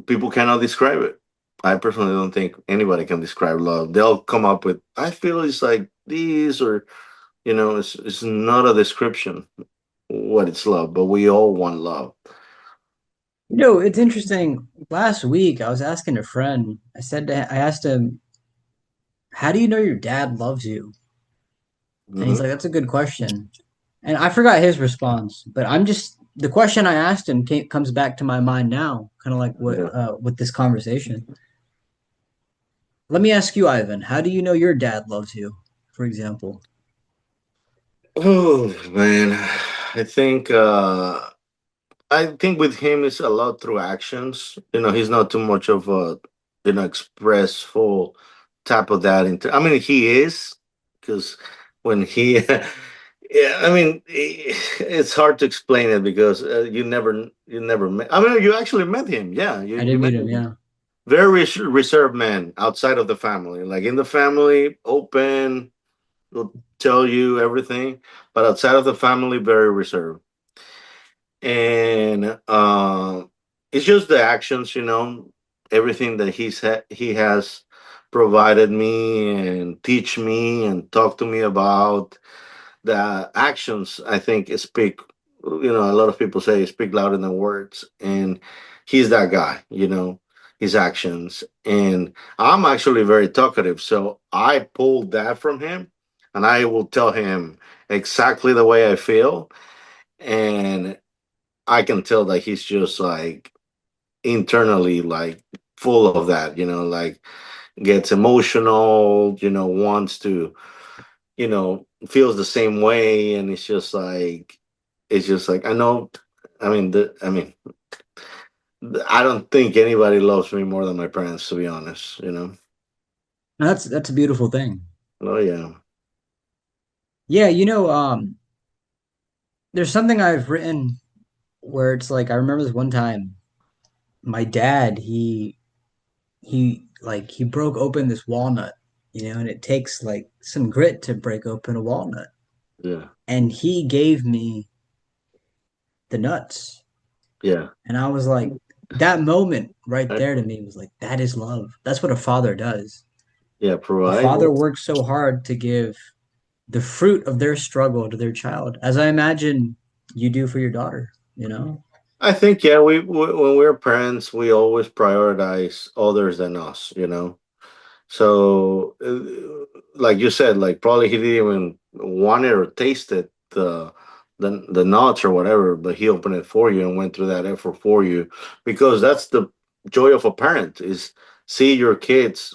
Speaker 2: people cannot describe it. I personally don't think anybody can describe love. They'll come up with, I feel it's like this, or, it's not a description what it's love, but we all want love.
Speaker 1: It's interesting. Last week, I was asking a friend. I asked him, "How do you know your dad loves you?" And he's
Speaker 2: Hmm.
Speaker 1: like, "That's a good question." And I forgot his response, but the question I asked him comes back to my mind now, kind of like what
Speaker 2: Yeah.
Speaker 1: with this conversation. Let me ask you, Ivan, how do you know your dad loves you, for example?
Speaker 2: Oh man, I think uh I think with him it's a lot through actions. He's not too much of a expressful type of that. I mean, he is, because when he, yeah, I mean, it's hard to explain it because you never met. I mean, you actually met him. Yeah, you
Speaker 1: I
Speaker 2: you
Speaker 1: did
Speaker 2: met
Speaker 1: meet him,
Speaker 2: him.
Speaker 1: yeah.
Speaker 2: Very reserved man outside of the family. Like in the family, open, will tell you everything, but outside of the family, very reserved. And it's just the actions, everything that he has provided me and teach me and talk to me about. The actions, I think, speak. A lot of people say speak louder than words, and he's that guy. His actions. And I'm actually very talkative, so I pulled that from him, and I will tell him exactly the way I feel, and I can tell that he's just like internally like full of that, like gets emotional, wants to, feels the same way, and it's just like I know. I mean, I don't think anybody loves me more than my parents, to be honest.
Speaker 1: That's a beautiful thing.
Speaker 2: Oh yeah.
Speaker 1: Yeah, there's something I've written where it's like I remember this one time. my dad, he broke open this walnut, and it takes like some grit to break open a walnut.
Speaker 2: Yeah.
Speaker 1: And he gave me the nuts.
Speaker 2: Yeah.
Speaker 1: And I was like, that moment right
Speaker 2: I,
Speaker 1: there to me was like, that is love. That's what a father does.
Speaker 2: yeah.
Speaker 1: A
Speaker 2: Provide.
Speaker 1: father works so hard to give the fruit of their struggle to their child, as I imagine you do for your daughter.
Speaker 2: I think yeah. We when we're parents, we always prioritize others than us. So, like you said, like probably he didn't even want it or taste it, the nuts or whatever, but he opened it for you and went through that effort for you, because that's the joy of a parent is see your kids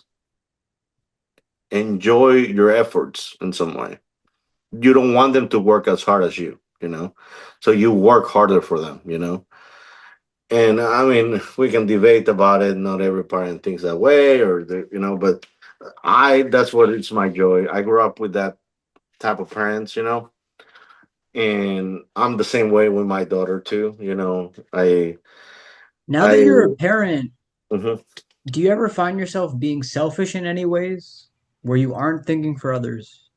Speaker 2: enjoy your efforts in some way. You don't want them to work as hard as you, so you work harder for them. And I mean, we can debate about it. Not every parent thinks that way, but that's what it's my joy. I grew up with that type of parents, and I'm the same way with my daughter too.
Speaker 1: Now that
Speaker 2: I,
Speaker 1: you're a parent,
Speaker 2: mhm.
Speaker 1: do you ever find yourself being selfish in any ways where you aren't thinking for others?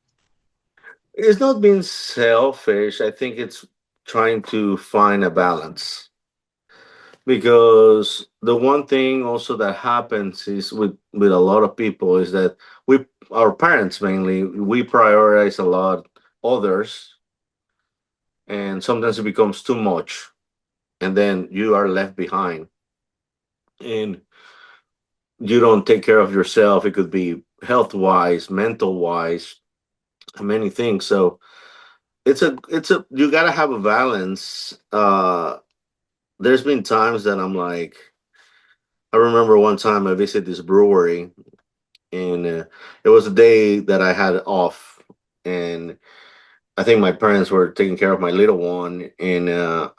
Speaker 2: It's not being selfish. I think it's trying to find a balance, because the one thing also that happens is with a lot of people is that we our parents mainly we prioritize a lot others, and sometimes it becomes too much, and then you are left behind, and you don't take care of yourself. It could be health wise, mental wise, many things. So it's a you got to have a balance. There's been times that I'm like, I remember one time I visited this brewery, and it was a day that I had off, and I think my parents were taking care of my little one, and I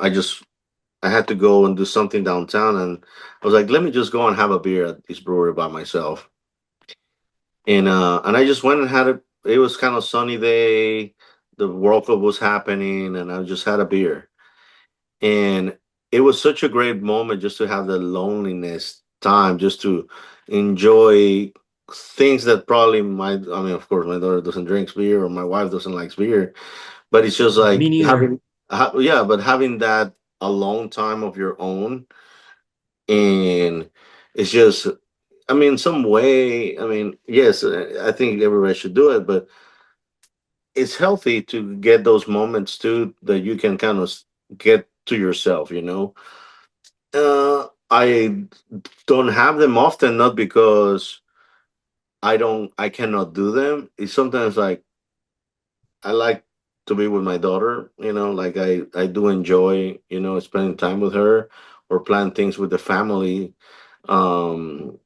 Speaker 2: had to go and do something downtown, and I was like, let me just go and have a beer at this brewery by myself, and I just went and had it. It was kind of sunny day, the World Cup was happening, and I just had a beer, and it was such a great moment just to have the loneliness time, just to enjoy things that probably I mean, of course my daughter doesn't drink beer or my wife doesn't like beer, but it's just
Speaker 1: Me
Speaker 2: like
Speaker 1: neither.
Speaker 2: yeah, but having that alone time of your own, and it's just, I mean, some way, I mean, yes, I think everybody should do it, but it's healthy to get those moments too that you can kind of get to yourself. I don't have them often, not because I cannot do them. It's sometimes like I like to be with my daughter, like I do enjoy, spending time with her or plan things with the family. Um,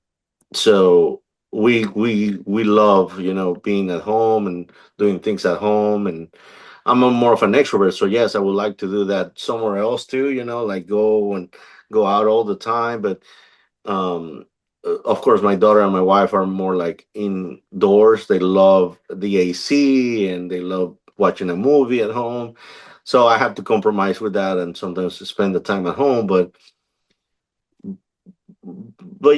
Speaker 2: so we love, being at home and doing things at home, and I'm more of an extrovert, so yes, I would like to do that somewhere else too, like go out all the time, but um of course my daughter and my wife are more like indoors. They love the AC and they love watching a movie at home, so I have to compromise with that and sometimes spend the time at home, but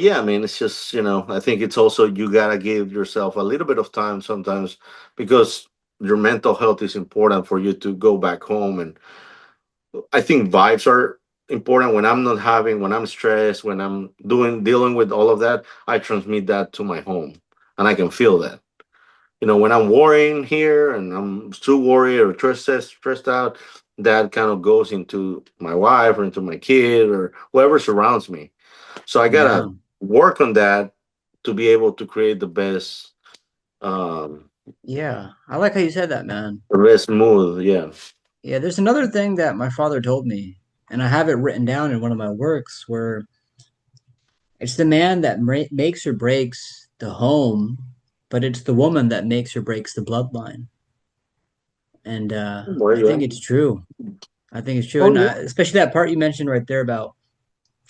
Speaker 2: yeah, I mean, it's just, I think it's also you gotta give yourself a little bit of time sometimes, because your mental health is important for you to go back home. And I think vibes are important. When I'm stressed, when I'm dealing with all of that, I transmit that to my home, and I can feel that. When I'm worrying here and I'm too worried or stressed out, that kind of goes into my wife or into my kid or whoever surrounds me. So I
Speaker 1: Yeah.
Speaker 2: gotta work on that to be able to create um,
Speaker 1: Yeah. I like how you said that, man.
Speaker 2: the best mood. Yeah.
Speaker 1: Yeah, there's another thing that my father told me, and I have it written down in one of my works where it's the man that makes or breaks the home, but it's the woman that makes or breaks the bloodline. And
Speaker 2: Well,
Speaker 1: I think
Speaker 2: yeah.
Speaker 1: it's true. I think it's true.
Speaker 2: Oh
Speaker 1: And
Speaker 2: yeah.
Speaker 1: especially that part you mentioned right there about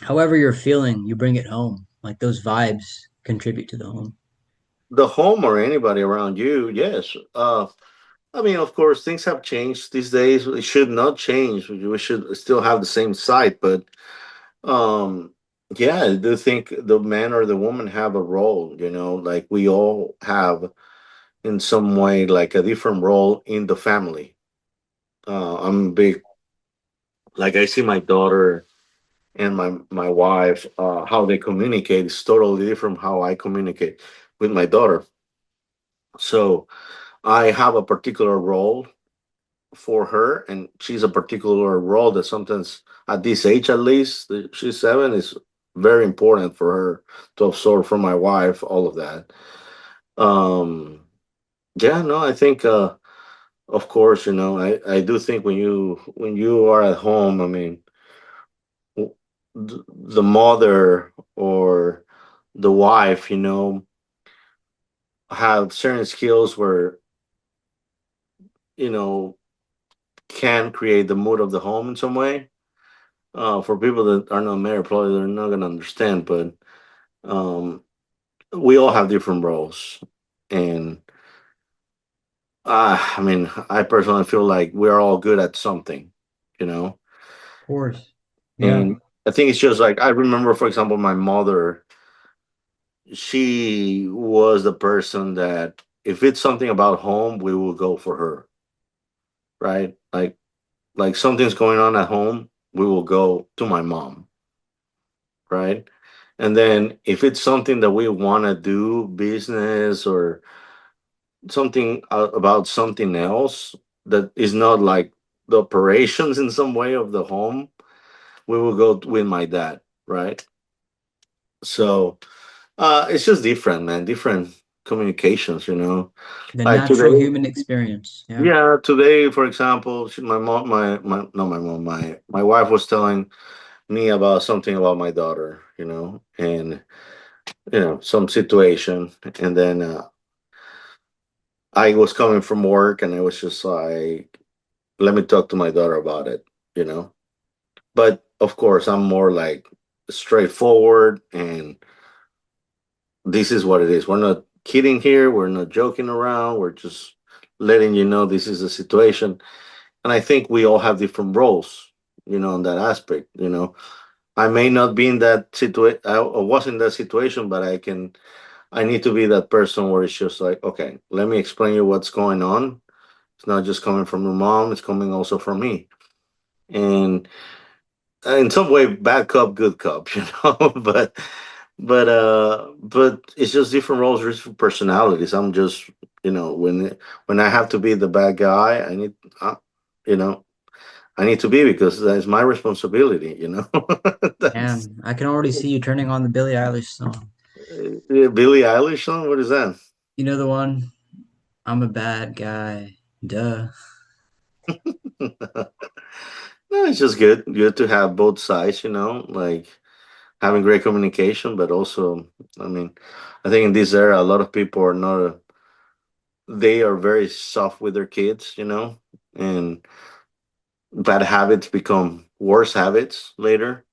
Speaker 1: however you're feeling, you bring it home. Like those vibes contribute to the home.
Speaker 2: The home or anybody around you, yes. I mean, of course, things have changed these days. It should not change. We should still have the same site, but um, Yeah, I do think the man or the woman have a role, like we all have in some way like a different role in the family. I'm big, like I see my daughter and my wife, how they communicate is totally different from how I communicate with my daughter. So I have a particular role for her, and she's a particular role that sometimes at this age, at least she's 7, is very important for her to absorb from my wife all of that. um yeah, no, I think of course, I do think when you are at home, I mean, the mother or the wife, have certain skills where, you know can create the mood of the home in some way. For people that are not married, probably they're not gonna understand, but um, we all have different roles, and I mean, I personally feel like we're all good at something, you know.
Speaker 1: Of course. Yeah.
Speaker 2: And I think it's just like I remember, for example, my mother. She was the person that if it's something about home, we will go for her, right? Like something's going on at home, we will go to my mom, right? And then if it's something that we want to do, business or something about something else that is not like the operations in some way of the home, we will go with my dad, right? So it's just different, man. Different communications,
Speaker 1: The
Speaker 2: Like
Speaker 1: natural
Speaker 2: today,
Speaker 1: human experience. Yeah.
Speaker 2: yeah, today, for example, my mom, not my mom, my wife was telling me about something about my daughter, and some situation, and then I was coming from work, and I was just like, let me talk to my daughter about it, you know. But of course, I'm more like straightforward, and this is what it is. We're not kidding here. We're not joking around. We're just letting you know this is the situation. And I think we all have different roles, in that aspect. I may not be in that situation. I was in that situation, but I need to be that person where it's just like, okay, let me explain you what's going on. It's not just coming from your mom, it's coming also from me. And in some way, bad cop, good cop, but it's just different roles, different personalities. I'm just, when I have to be the bad guy, you know, I need to be because that's my responsibility,
Speaker 1: Yeah.
Speaker 2: That's
Speaker 1: I can already see you turning on the Billie Eilish song.
Speaker 2: Billie Eilish song. What is that?
Speaker 1: You know the one? I'm a bad guy. Duh.
Speaker 2: No, it's just good to have both sides, like having great communication, but also, I mean, I think in this era, a lot of people are not, they are very soft with their kids, and bad habits become worse habits later.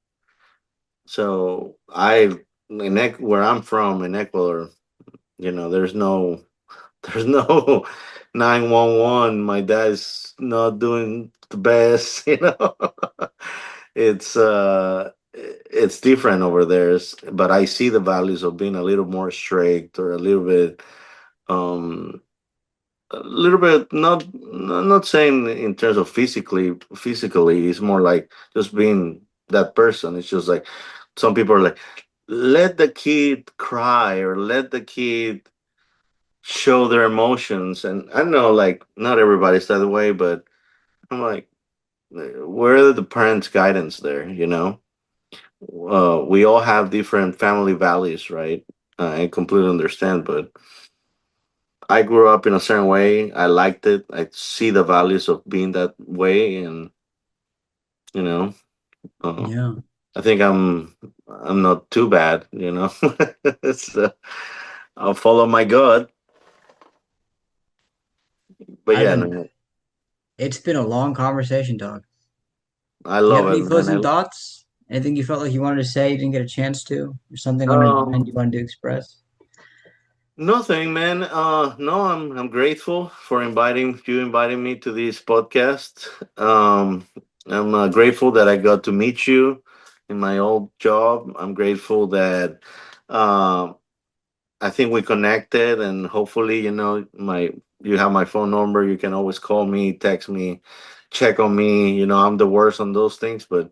Speaker 2: So where I'm from in Ecuador, there's no, there's no 911. My dad's not doing the best, it's different over there, but I see the values of being a little more strict or um a little bit not saying in terms of physically, it's more like just being that person. It's just like some people are like, let the kid cry or let the kid show their emotions, and I know like not everybody's that way, but I'm like, where are the parents guidance there, we all have different family values, right? I completely understand, but I grew up in a certain way. I liked it. I see the values of being that way, and you know, uh,
Speaker 1: Yeah.
Speaker 2: I think I'm not too bad. So I'll follow my gut. But yeah,
Speaker 1: Ivan,
Speaker 2: no,
Speaker 1: it's been a long conversation, dog.
Speaker 2: I
Speaker 1: Do you have
Speaker 2: love
Speaker 1: any
Speaker 2: it, man.
Speaker 1: closing thoughts? Anything you felt like you wanted to say, you didn't get a chance to? Or something on your mind you
Speaker 2: Um,
Speaker 1: wanted to express?
Speaker 2: Nothing, man. No, I'm grateful for inviting me to this podcast. I'm grateful that I got to meet you. in my old job. I'm grateful that um, I think we connected, and hopefully, my you have my phone number. You can always call me, text me, check on me. I'm the worst on those things, but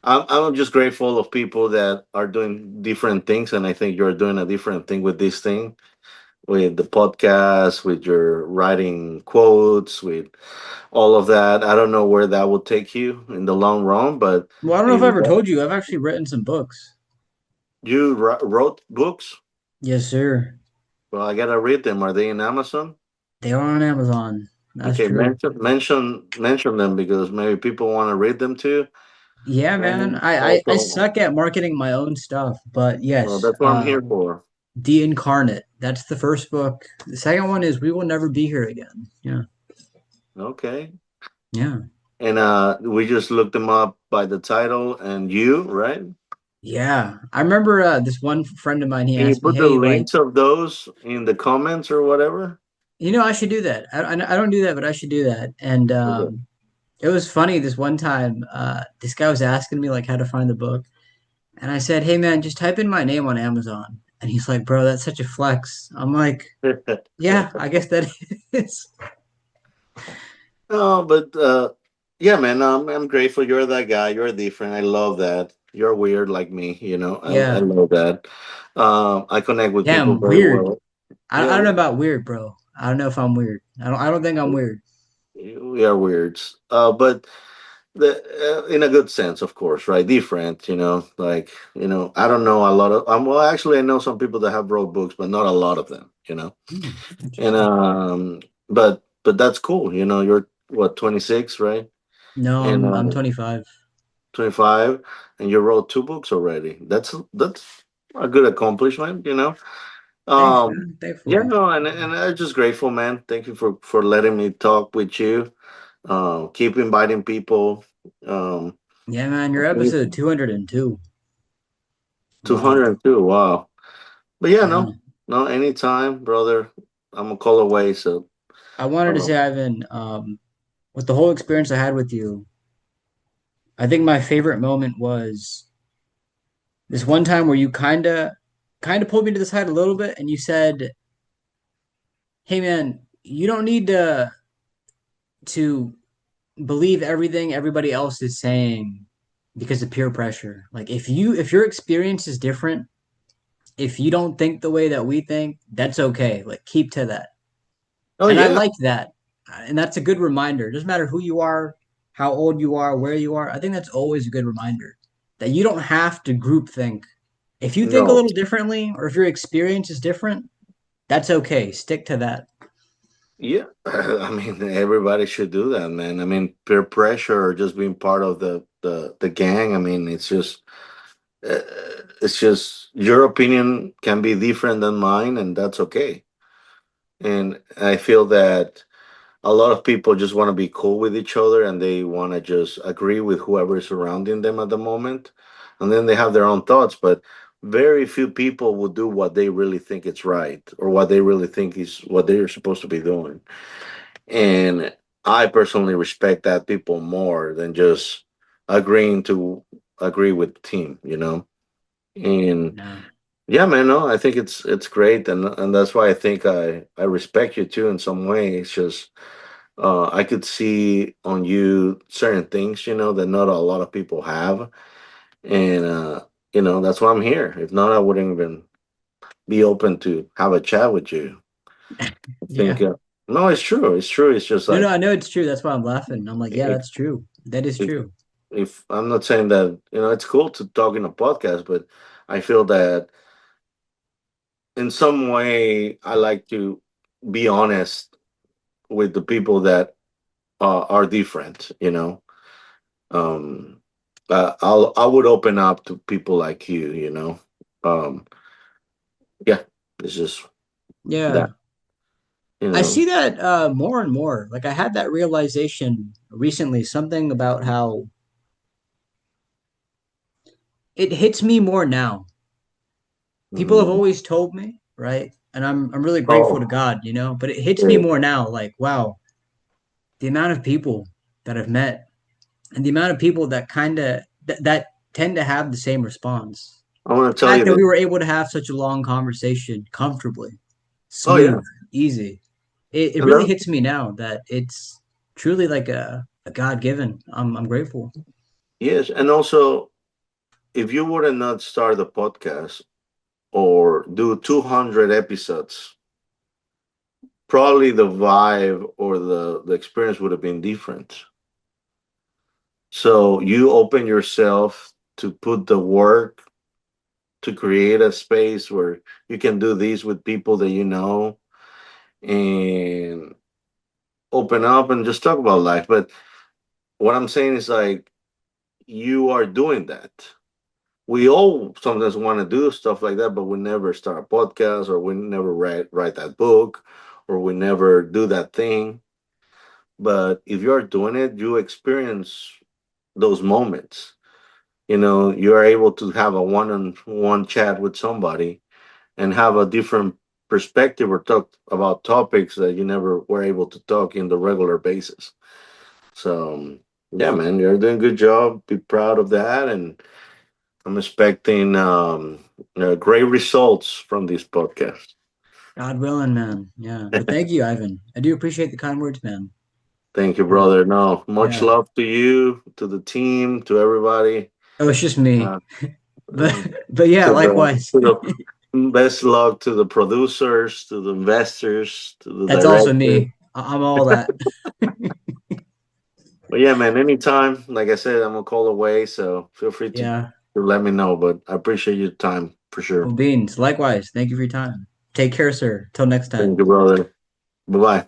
Speaker 2: I'm just grateful of people that are doing different things, and I think you're doing a different thing with this thing, with the podcast, with your writing quotes, with all of that. I don't know where that will take you in the long run, but
Speaker 1: Well, I don't know if I
Speaker 2: you
Speaker 1: ever told you, I've actually written some books.
Speaker 2: wrote books.
Speaker 1: Yes, sir.
Speaker 2: Well, I gotta read them. Are they in Amazon?
Speaker 1: They are on Amazon. That's
Speaker 2: Okay,
Speaker 1: true.
Speaker 2: mention them because maybe people want to read them too.
Speaker 1: Yeah, man.
Speaker 2: And
Speaker 1: I
Speaker 2: also,
Speaker 1: suck at marketing my own stuff, but
Speaker 2: well,
Speaker 1: yes,
Speaker 2: that's what I'm here for.
Speaker 1: The Incarnate. That's the first book. The second one is We Will Never Be Here Again. Yeah.
Speaker 2: Okay.
Speaker 1: Yeah.
Speaker 2: And we just looked them up by the title and you, right?
Speaker 1: Yeah. I remember this one friend of mine, he
Speaker 2: Can you
Speaker 1: asked me,
Speaker 2: put the
Speaker 1: hey, like,
Speaker 2: links of those in the comments or whatever?
Speaker 1: I should do that. I don't do that, but I should do that. And
Speaker 2: Okay.
Speaker 1: it was funny this one time, this guy was asking me like how to find the book. And I said, hey man, just type in my name on Amazon. And he's like, bro, that's such a flex. I'm like, yeah, I guess that is.
Speaker 2: No, but yeah, man, I'm grateful you're that guy. You're different. I love that. You're weird like me, I
Speaker 1: Yeah.
Speaker 2: love that. I connect with people
Speaker 1: Damn,
Speaker 2: very
Speaker 1: weird.
Speaker 2: well. Yeah,
Speaker 1: I don't know about weird, bro. I don't know if I'm weird. I don't think I'm weird.
Speaker 2: we are weirds. But in a good sense, of course, right? Different, like, I don't know a lot of, well, actually, I know some people that have wrote books, but not a lot of them.
Speaker 1: Hmm,
Speaker 2: And,
Speaker 1: interesting.
Speaker 2: but that's cool. You're what, 26, right?
Speaker 1: No,
Speaker 2: And,
Speaker 1: I'm 25.
Speaker 2: 25, and you wrote two books already. That's a good accomplishment.
Speaker 1: Thanks,
Speaker 2: Um,
Speaker 1: man.
Speaker 2: yeah,
Speaker 1: Thankfully.
Speaker 2: no, and I'm just grateful, man. Thank you for letting me talk with you. Keep inviting people. Um,
Speaker 1: Yeah, man, you're episode 202. Wow.
Speaker 2: 202. Wow. But yeah,
Speaker 1: Yeah.
Speaker 2: no, anytime, brother. I'm a call away. So,
Speaker 1: I wanted to
Speaker 2: uh,
Speaker 1: say, Ivan, with the whole experience I had with you, I think my favorite moment was this one time where you kind of pulled me to the side a little bit and you said, "Hey man, you don't need to believe everything everybody else is saying because of peer pressure. Like if your experience is different, if you don't think the way that we think, that's okay. Like keep to that."
Speaker 2: oh
Speaker 1: And I
Speaker 2: yeah,
Speaker 1: like that. And that's a good reminder. It doesn't matter who you are, how old you are, where you are. I think that's always a good reminder that you don't have to group think. If you think a
Speaker 2: no,
Speaker 1: little differently or if your experience is different, that's okay. Stick to that.
Speaker 2: yeah. I mean, everybody should do that, man. I mean, peer pressure or just being part of the gang. I mean, uh, it's just your opinion can be different than mine, and that's okay. And I feel that a lot of people just want to be cool with each other and they want to just agree with whoever is surrounding them at the moment. And then they have their own thoughts, but very few people will do what they really think is right or what they really think is what they're supposed to be doing. And I personally respect that people more than just agreeing to agree with the team. And
Speaker 1: No.
Speaker 2: yeah, man, no, I think it's great, and that's why I think I respect you too in some way. It's just I could see on you certain things, that not a lot of people have, and that's why I'm here. If not, I wouldn't even be open to have a chat with you. I think
Speaker 1: Yeah.
Speaker 2: no, it's true. It's true. It's just
Speaker 1: No, no,
Speaker 2: like
Speaker 1: I know it's true. That's why I'm laughing. I'm like, yeah,
Speaker 2: if
Speaker 1: that's true. That is
Speaker 2: if
Speaker 1: true.
Speaker 2: if I'm not saying that it's cool to talk in a podcast, but I feel that in some way I like to be honest with the people that are different. Um, I would open up to people like you. Um, yeah, it's just that
Speaker 1: Yeah.
Speaker 2: you
Speaker 1: I
Speaker 2: know.
Speaker 1: see that more and more. Like I had that realization recently, something about how it hits me more now. People have
Speaker 2: Mhm.
Speaker 1: always told me, right? And I'm really grateful to
Speaker 2: Oh,
Speaker 1: God, but it hits me
Speaker 2: yeah.
Speaker 1: more now like wow, the amount of people that I've met and the amount of people that kind of that tend to have the same response.
Speaker 2: I want to
Speaker 1: The
Speaker 2: tell
Speaker 1: fact
Speaker 2: you
Speaker 1: that
Speaker 2: that.
Speaker 1: we were able to have such a long conversation comfortably,
Speaker 2: Oh yeah,
Speaker 1: smooth, easy. It
Speaker 2: and
Speaker 1: really
Speaker 2: that,
Speaker 1: hits me now that it's truly like a God given. I'm grateful.
Speaker 2: yes, and also if you would have not started the podcast or do 200 episodes, probably the vibe or the experience would have been different. So you open yourself to put the work to create a space where you can do these with people that you know and open up and just talk about life. But what I'm saying is like you are doing that. We all sometimes want to do stuff like that, but we never start a podcast or we never write that book or we never do that thing. But if you're doing it, you experience those moments. You know, you're able to have a one-on-one chat with somebody and have a different perspective or talk about topics that you never were able to talk in the regular basis. So yeah, man, you're doing a good job. Be proud of that, and I'm expecting great results from this podcast.
Speaker 1: God willing, man. Yeah. But thank you, Ivan. I do appreciate the kind words, man.
Speaker 2: Thank you,
Speaker 1: Yeah.
Speaker 2: brother. No, much
Speaker 1: Yeah.
Speaker 2: love to you, to the team, to everybody.
Speaker 1: Oh, it's just me.
Speaker 2: Uh,
Speaker 1: But
Speaker 2: uh,
Speaker 1: but yeah, likewise.
Speaker 2: to the best luck to the producers, to the investors, to the
Speaker 1: That's also
Speaker 2: director.
Speaker 1: me. I'm all that.
Speaker 2: But yeah, man, anytime, like I said, I'm gonna call away, so feel free
Speaker 1: Yeah.
Speaker 2: to let me know. But I appreciate your time for sure.
Speaker 1: Well, Beans, likewise. Thank you for your time. Take care, sir. Till next
Speaker 2: Thank
Speaker 1: time.
Speaker 2: you, brother. Bye bye.